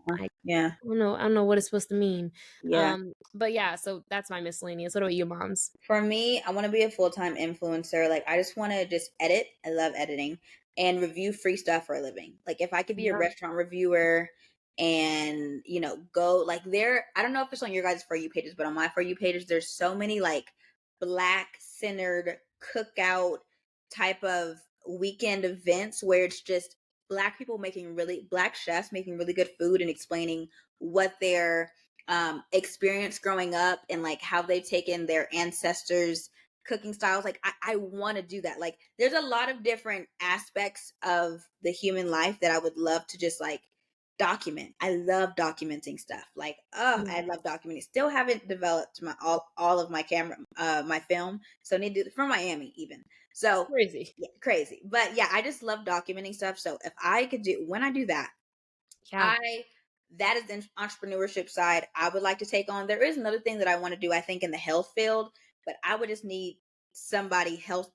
like Yeah. I don't know what it's supposed to mean. Yeah. But yeah, so that's my miscellaneous. What about you, moms? For me, I want to be a full-time influencer. Like I just want to just edit. I love editing and review free stuff for a living. Like if I could be a Yeah. restaurant reviewer and, go like there, I don't know if it's on your guys' For You pages, but on my For You pages, there's so many like black centered cookout type of weekend events where it's just black chefs making really good food and explaining what their experience growing up and like how they've taken their ancestors cooking styles. Like I want to do that. Like there's a lot of different aspects of the human life that I would love to just like document. I love documenting stuff. Like Yeah. I love documenting. Still haven't developed my all of my camera my film, so I need to from Miami even. So Crazy. yeah, crazy, but yeah, I just love documenting stuff. So if I could do when I do that, Yeah. I that is the entrepreneurship side I would like to take on. There is another thing that I want to do, I think, in the health field, but I would just need somebody health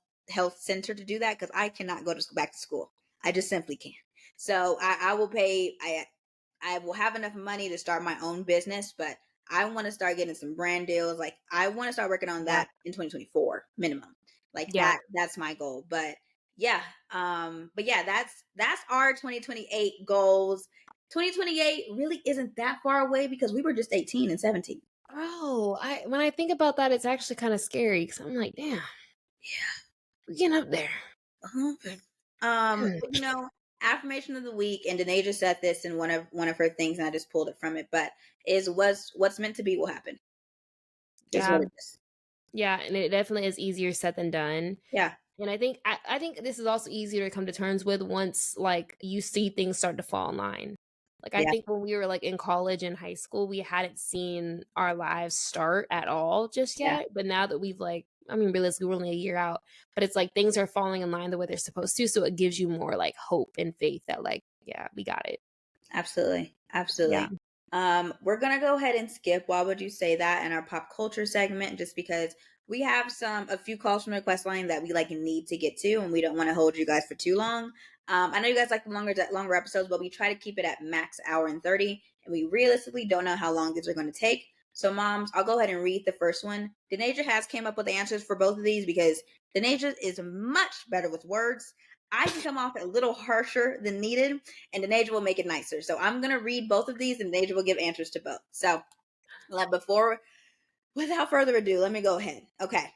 center to do that because I cannot go to back to school. I just simply can't. So I will pay. I will have enough money to start my own business, but I want to start getting some brand deals. Like I want to start working on Yeah. that in 2024 minimum. Like Yeah. that's my goal. Yeah, but yeah, that's our 2028 goals. 2028 really isn't that far away because we were just 18 and 17. Oh, I when I think about that, it's actually kind of scary because I'm like, damn, we're getting up there. Uh-huh. Hmm. But, affirmation of the week, and Denasia said this in one of her things, and I just pulled it from it, but is what's meant to be will happen. Is Yeah, what it is. yeah, and it definitely is easier said than done. Yeah. And I think this is also easier to come to terms with once like you see things start to fall in line. Like I Yeah. think when we were like in college and high school, we hadn't seen our lives start at all just Yeah. yet. But now that we've like, I mean, realistically, we're only a year out, but it's like things are falling in line the way they're supposed to. So it gives you more like hope and faith that like, yeah, we got it. Absolutely. Yeah. Absolutely. We're gonna go ahead and skip why would you say that in our pop culture segment just because we have a few calls from the request line that we like need to get to and we don't want to hold you guys for too long. I know you guys like the longer episodes, but we try to keep it at max hour and 30, and we realistically don't know how long these are going to take. So moms, I'll go ahead and read the first one. Denasia has came up with the answers for both of these because Denasia is much better with words. I can come off a little harsher than needed, and Denasia will make it nicer. So I'm gonna read both of these, and Denasia will give answers to both. So, without further ado, let me go ahead. Okay,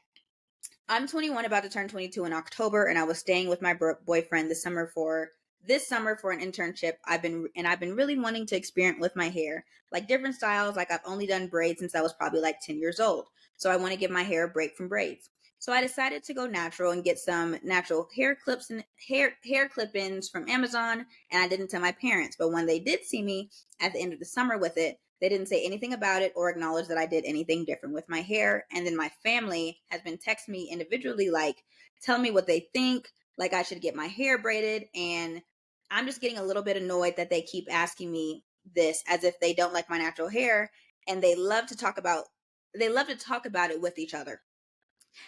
I'm 21, about to turn 22 in October, and I was staying with my boyfriend this summer for an internship. I've been really wanting to experiment with my hair, like different styles. Like I've only done braids since I was probably like 10 years old, so I want to give my hair a break from braids. So I decided to go natural and get some natural hair clips and hair clip-ins from Amazon. And I didn't tell my parents, but when they did see me at the end of the summer with it, they didn't say anything about it or acknowledge that I did anything different with my hair. And then my family has been texting me individually, like, tell me what they think, like I should get my hair braided. And I'm just getting a little bit annoyed that they keep asking me this as if they don't like my natural hair, and they love to talk about it with each other.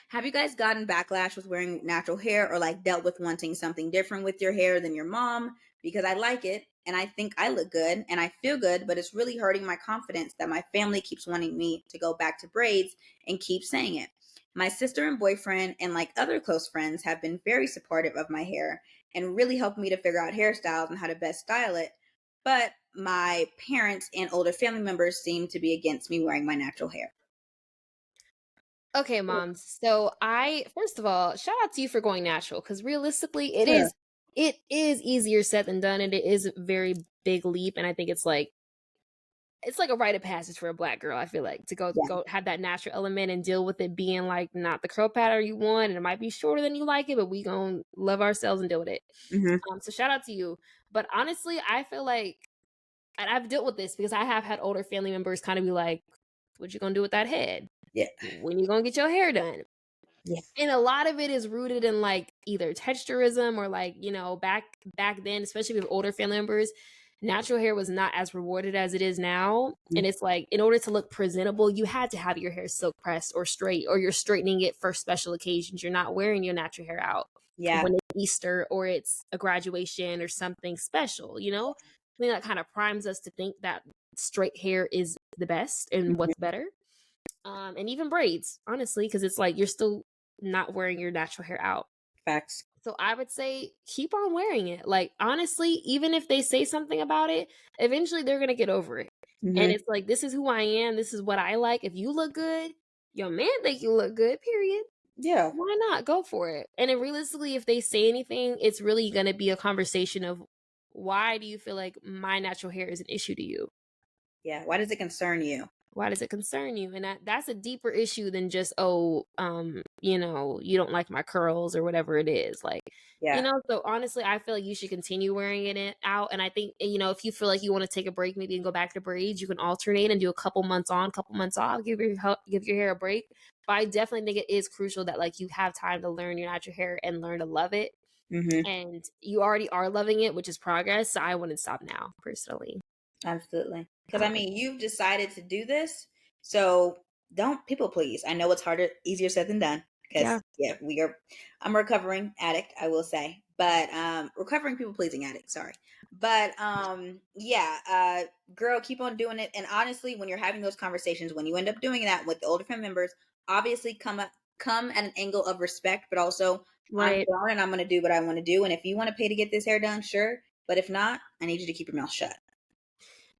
Have you guys gotten backlash with wearing natural hair or like dealt with wanting something different with your hair than your mom? Because I like it and I think I look good and I feel good, but it's really hurting my confidence that my family keeps wanting me to go back to braids and keep saying it. My sister and boyfriend and like other close friends have been very supportive of my hair and really helped me to figure out hairstyles and how to best style it. But my parents and older family members seem to be against me wearing my natural hair. Okay, moms. So I first of all, shout out to you for going natural because realistically, Sure. it is easier said than done, and it is a very big leap. And I think it's like a rite of passage for a Black girl. I feel like to Yeah. go have that natural element and deal with it being like not the curl pattern you want, and it might be shorter than you like it, but we gonna love ourselves and deal with it. Hmm. So shout out to you. But honestly, I feel like, and I've dealt with this because I have had older family members kind of be like, "What you gonna do with that head? Yeah. When you gonna get your hair done?" Yeah. And a lot of it is rooted in like either texturism or like, back then, especially with older family members, natural hair was not as rewarded as it is now. Mhm. And it's like in order to look presentable, you had to have your hair silk pressed or straight, or you're straightening it for special occasions. You're not wearing your natural hair out Yeah. when it's Easter or it's a graduation or something special, you know? I think that kind of primes us to think that straight hair is the best and Mhm. what's better. And even braids, honestly, because it's like you're still not wearing your natural hair out. Facts. So I would say keep on wearing it. Like honestly, even if they say something about it, eventually they're gonna get over it. And Hmm. it's like this is who I am. This is what I like. If you look good, your man think you look good. Period. Yeah. Why not go for it? And then realistically, if they say anything, it's really gonna be a conversation of why do you feel like my natural hair is an issue to you? Yeah. Why does it concern you? Why does it concern you? And that's a deeper issue than just, you don't like my curls or whatever it is. Like, Yeah. so honestly, I feel like you should continue wearing it out. And I think, if you feel like you want to take a break, maybe and go back to braids, you can alternate and do a couple months on, couple months off, give your hair a break. But I definitely think it is crucial that like you have time to learn your natural hair and learn to love it. Hmm. And you already are loving it, which is progress. So I wouldn't stop now, personally. Absolutely. Because I Um, mean, you've decided to do this, so don't people please. I know it's harder, easier said than done. yeah. Because yeah, we are. I'm a recovering addict, I will say, but recovering people pleasing addict. Sorry, but yeah, girl, keep on doing it. And honestly, when you're having those conversations, when you end up doing that with the older family members, obviously come at an angle of respect, but also I'm Right. grown and I'm going to do what I want to do. And if you want to pay to get this hair done, sure. But if not, I need you to keep your mouth shut.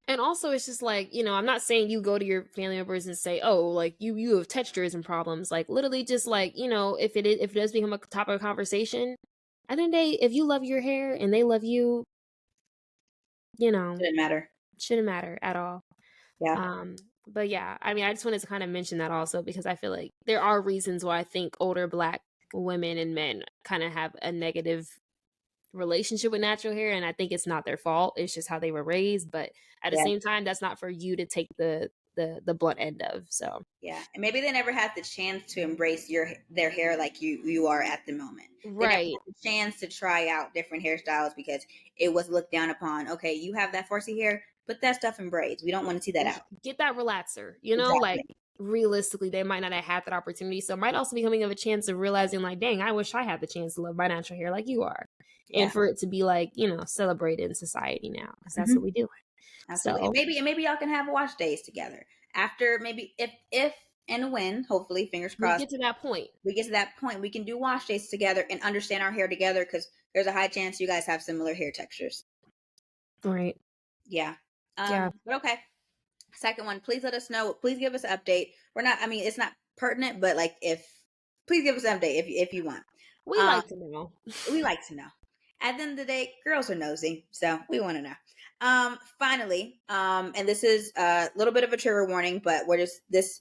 And also, it's just like, I'm not saying you go to your family members and say, "Oh, like you have texturism problems." Like literally, just like if it does become a topic of conversation, at the end of the day, if you love your hair and they love you, you know, Didn't matter. shouldn't matter at all. Yeah. But yeah, I mean, I just wanted to kind of mention that also because I feel like there are reasons why I think older Black women and men kind of have a negative relationship with natural hair, and I think it's not their fault. It's just how they were raised, but at the Yeah. same time that's not for you to take the blunt end of. So, Yeah. And maybe they never had the chance to embrace their hair like you are at the moment. They never right. had the chance to try out different hairstyles because it was looked down upon. Okay, you have that Farsi hair, put that stuff in braids. We don't want to see that out. Get that relaxer, like Exactly. realistically they might not have had that opportunity. So it might also be coming of a chance of realizing like, dang, I wish I had the chance to love my natural hair like you are. And Yeah. for it to be like, celebrated in society now because that's Hmm. what we do. Absolutely. So And maybe y'all can have wash days together. After maybe if and when, hopefully, fingers we crossed, get to that point. we get to that point, we can do wash days together and understand our hair together because there's a high chance you guys have similar hair textures. Right. Yeah. Yeah. But okay. Second one, please let us know. Please give us an update. We're not, I mean, it's not pertinent, but like please give us an update if you want. We Um, like to know. we like to know. At the end of the day, girls are nosy, so we want to know. Finally, and this is a little bit of a trigger warning, but we're just this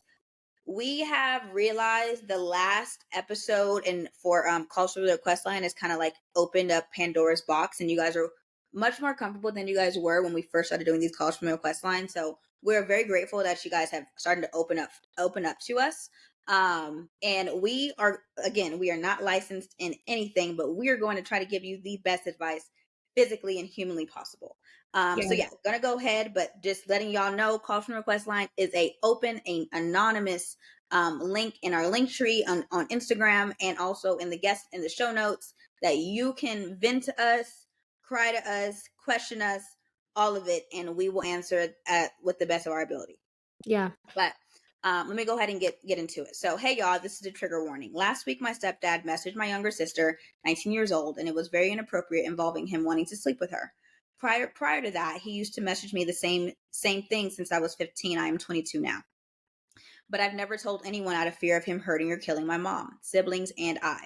we have realized the last episode and for cultural request line is kind of like opened up Pandora's box, and you guys are much more comfortable than you guys were when we first started doing these calls from request line. So we're very grateful that you guys have started to open up to us. And we are, again, we are not licensed in anything, but we are going to try to give you the best advice physically and humanly possible. Yeah. So yeah, gonna go ahead, but just letting y'all know, call from request line is a anonymous link in our link tree on Instagram and also in the show notes that you can vent to us, cry to us, question us, all of it, and we will answer it with the best of our ability. Yeah. But let me go ahead and get into it. So, hey y'all, this is a trigger warning. Last week, my stepdad messaged my younger sister, 19 years old, and it was very inappropriate, involving him wanting to sleep with her. Prior to that, he used to message me the same thing since I was 15. I am 22 now. But I've never told anyone out of fear of him hurting or killing my mom, siblings, and I.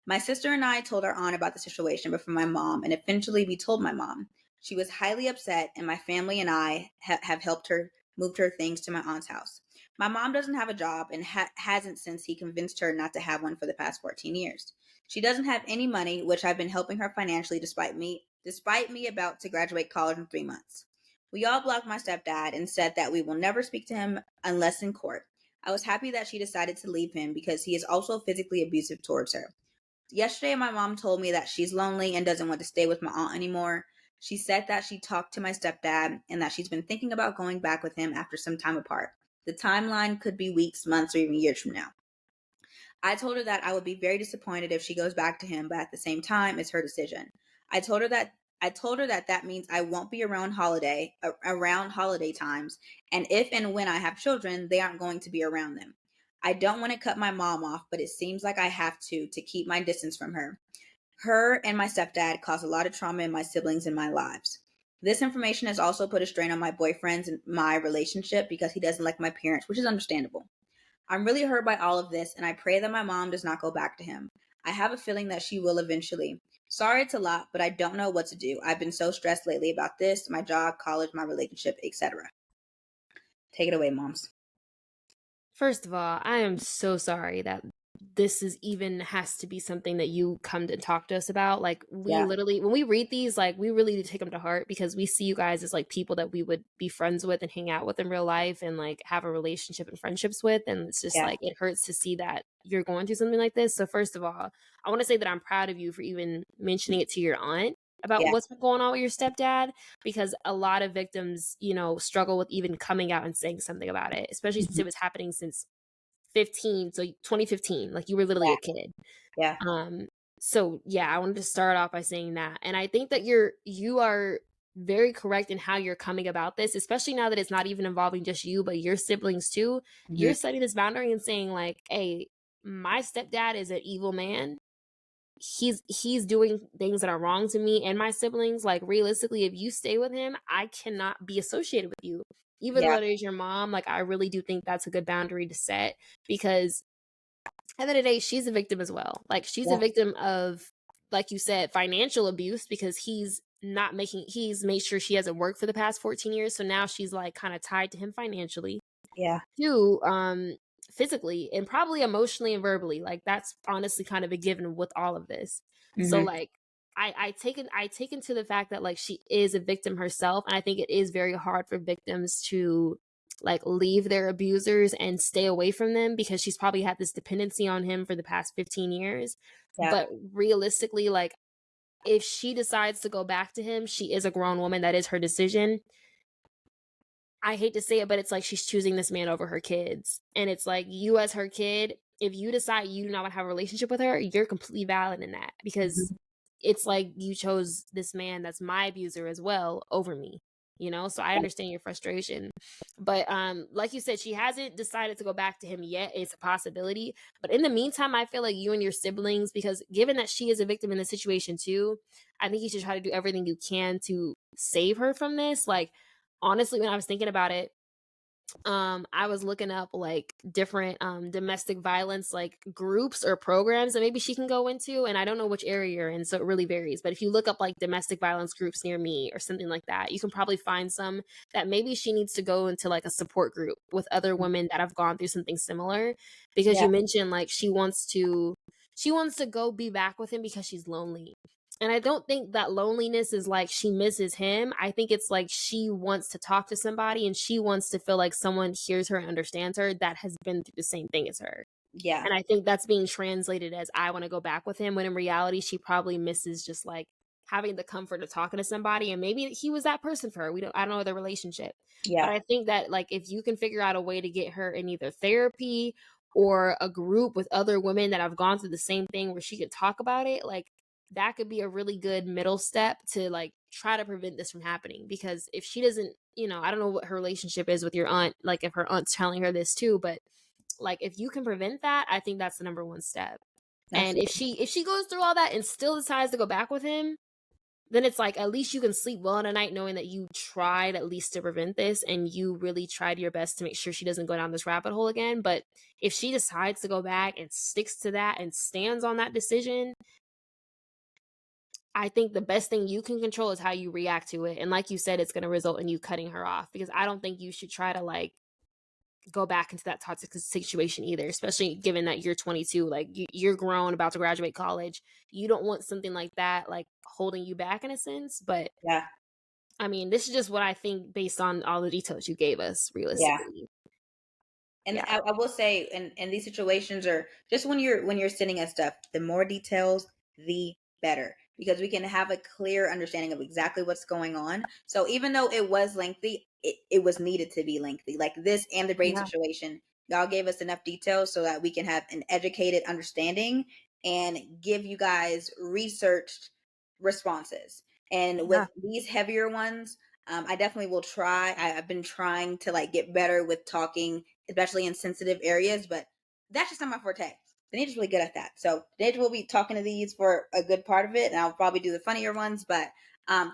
My sister and I told our aunt about the situation before my mom, and eventually we told my mom. She was highly upset, and my family and I have helped her move her things to my aunt's house. My mom doesn't have a job and hasn't since he convinced her not to have one for the past 14 years. She doesn't have any money, which I've been helping her financially despite me about to graduate college in 3 months. We all blocked my stepdad and said that we will never speak to him unless in court. I was happy that she decided to leave him because he is also physically abusive towards her. Yesterday, my mom told me that she's lonely and doesn't want to stay with my aunt anymore. She said that she talked to my stepdad and that she's been thinking about going back with him after some time apart. The timeline could be weeks, months, or even years from now. I told her that I would be very disappointed if she goes back to him, but at the same time, it's her decision. I told her that means I won't be around holiday times, and if and when I have children, they aren't going to be around them. I don't want to cut my mom off, but it seems like I have to keep my distance from her. Her and my stepdad caused a lot of trauma in my siblings and my lives. This information has also put a strain on my boyfriend's and my relationship because he doesn't like my parents, which is understandable. I'm really hurt by all of this, and I pray that my mom does not go back to him. I have a feeling that she will eventually. Sorry it's a lot, but I don't know what to do. I've been so stressed lately about this, my job, college, my relationship, etc. Take it away, moms. First of all, I am so sorry that this is even has to be something that you come to talk to us about. Like, we literally, when we read these, like, we really do take them to heart because we see you guys as like people that we would be friends with and hang out with in real life and like have a relationship and friendships with. And it's just like, it hurts to see that you're going through something like this. So first of all, I want to say that I'm proud of you for even mentioning it to your aunt about what's been going on with your stepdad, because a lot of victims, you know, struggle with even coming out and saying something about it, especially since it was happening since 15, so 2015, like you were literally a kid. So yeah, I wanted to start off by saying that. And I think that you are very correct in how you're coming about this, especially now that it's not even involving just you but your siblings too. You're setting this boundary and saying like, hey, my stepdad is an evil man. He's doing things that are wrong to me and my siblings. Like, realistically, if you stay with him, I cannot be associated with you, even though it is your mom. Like, I really do think that's a good boundary to set, because at the end of the day, she's a victim as well. Like, she's a victim of, like you said, financial abuse, because he's made sure she hasn't worked for the past 14 years, so now she's like kind of tied to him financially. Two, physically and probably emotionally and verbally. Like, that's honestly kind of a given with all of this. So like, I take into the fact that like she is a victim herself, and I think it is very hard for victims to like leave their abusers and stay away from them, because she's probably had this dependency on him for the past 15 years. But realistically, like, if she decides to go back to him, she is a grown woman. That is her decision. I hate to say it, but it's like she's choosing this man over her kids. And it's like, you as her kid, if you decide you do not want to have a relationship with her, you're completely valid in that, because it's like you chose this man that's my abuser as well over me, you know? So I understand your frustration. But like you said, she hasn't decided to go back to him yet. It's a possibility. But in the meantime, I feel like you and your siblings, because given that she is a victim in this situation too, I think you should try to do everything you can to save her from this. Like, honestly, when I was thinking about it, I was looking up like different domestic violence like groups or programs that maybe she can go into, and I don't know which area you're in, so it really varies. But if you look up like domestic violence groups near me or something like that, you can probably find some that maybe she needs to go into like a support group with other women that have gone through something similar, because you mentioned like she wants to go be back with him because she's lonely. And I don't think that loneliness is like she misses him. I think it's like she wants to talk to somebody, and she wants to feel like someone hears her and understands her that has been through the same thing as her. And I think that's being translated as, I want to go back with him, when in reality, she probably misses just like having the comfort of talking to somebody. And maybe he was that person for her. I don't know the relationship. But I think that like, if you can figure out a way to get her in either therapy or a group with other women that have gone through the same thing where she could talk about it, like, that could be a really good middle step to like try to prevent this from happening. Because if she doesn't, I don't know what her relationship is with your aunt, like if her aunt's telling her this too, but like if you can prevent that, I think that's the number one step. And if Absolutely. she goes through all that and still decides to go back with him, then it's like at least you can sleep well at night knowing that you tried at least to prevent this and you really tried your best to make sure she doesn't go down this rabbit hole again. But if she decides to go back and sticks to that and stands on that decision, I think the best thing you can control is how you react to it. And like you said, it's going to result in you cutting her off, because I don't think you should try to like go back into that toxic situation either, especially given that you're 22. Like you're grown, about to graduate college. You don't want something like that like holding you back in a sense. But Yeah. I mean, this is just what I think based on all the details you gave us, Yeah. realistically. And Yeah. I will say, in these situations, or just when you're sending us stuff, the more details, the better, because we can have a clear understanding of exactly what's going on. So even though it was lengthy, it was needed to be lengthy. Like this and the brain Yeah. situation, y'all gave us enough details so that we can have an educated understanding and give you guys researched responses. And Yeah. with these heavier ones, I definitely will try. I've been trying to like get better with talking, especially in sensitive areas, but that's just not my forte. Daneja's really good at that. So Daneja will be talking to these for a good part of it, and I'll probably do the funnier ones. But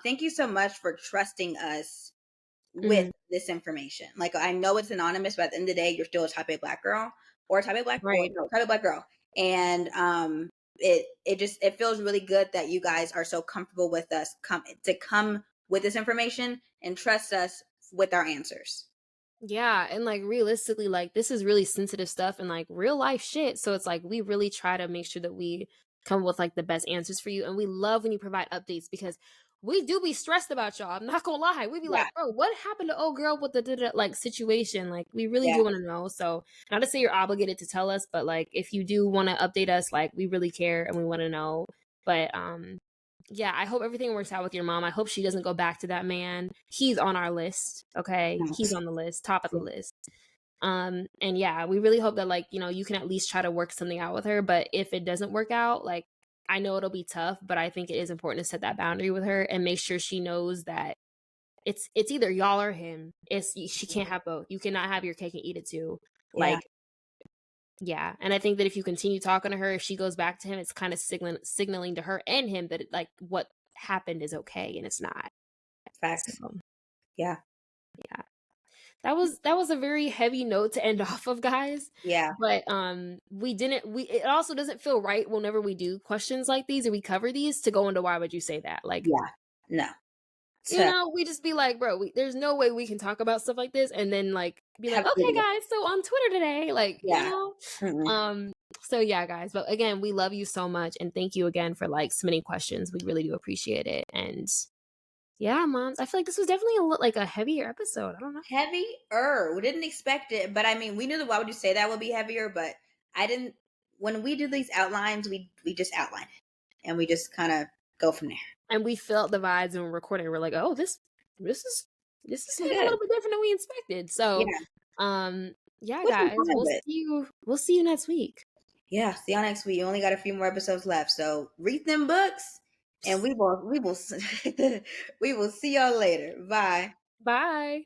thank you so much for trusting us with Mm, this information. Like I know it's anonymous, but at the end of the day, you're still a type A black girl or a type A black boy, right. no, type A black girl. And it feels really good that you guys are so comfortable with us come with this information and trust us with our answers. Yeah, and like realistically, like this is really sensitive stuff and like real life shit. So it's like we really try to make sure that we come with like the best answers for you. And we love when you provide updates, because we do be stressed about y'all. I'm not gonna lie. We be Yeah, like, bro, what happened to old girl with the like situation? Like we really yeah. do want to know. So not to say you're obligated to tell us, but like if you do want to update us, like we really care and we want to know. But yeah, I hope everything works out with your mom. I hope she doesn't go back to that man. He's on our list, okay? He's Thanks. on the list, top of the list. And yeah, we really hope that like, you can at least try to work something out with her, but if it doesn't work out, like I know it'll be tough, but I think it is important to set that boundary with her and make sure she knows that it's either y'all or him. She can't have both. You cannot have your cake and eat it too. Yeah, Like, yeah, and I think that if you continue talking to her, if she goes back to him, it's kind of signaling to her and him that like what happened is okay and it's not. facts. So Yeah, yeah, that was a very heavy note to end off of, guys. yeah, But we didn't. It also doesn't feel right whenever we do questions like these or we cover these to go into why would you say that, like. yeah. No. We just be like, bro, there's no way we can talk about stuff like this and then like be like, Have a okay, video. guys, so on Twitter today, like, Yeah. Mm-mm. So yeah, guys, but again, we love you so much and thank you again for like submitting questions. We really do appreciate it. And yeah, moms, I feel like this was definitely like a heavier episode. I don't know. Heavier. We didn't expect it, but I mean, we knew that why would you say that would be heavier, but I didn't. When we do these outlines, we just outline it and we just kind of go from there. And we felt the vibes and we're recording. We're like, oh, this is Oh, hitting a good. little bit different than we expected. So, Yeah, yeah, which is guys, fine, but we'll see you next week. yeah. See y'all next week. You only got a few more episodes left, so read them books, and we will we will see y'all later. Bye. Bye.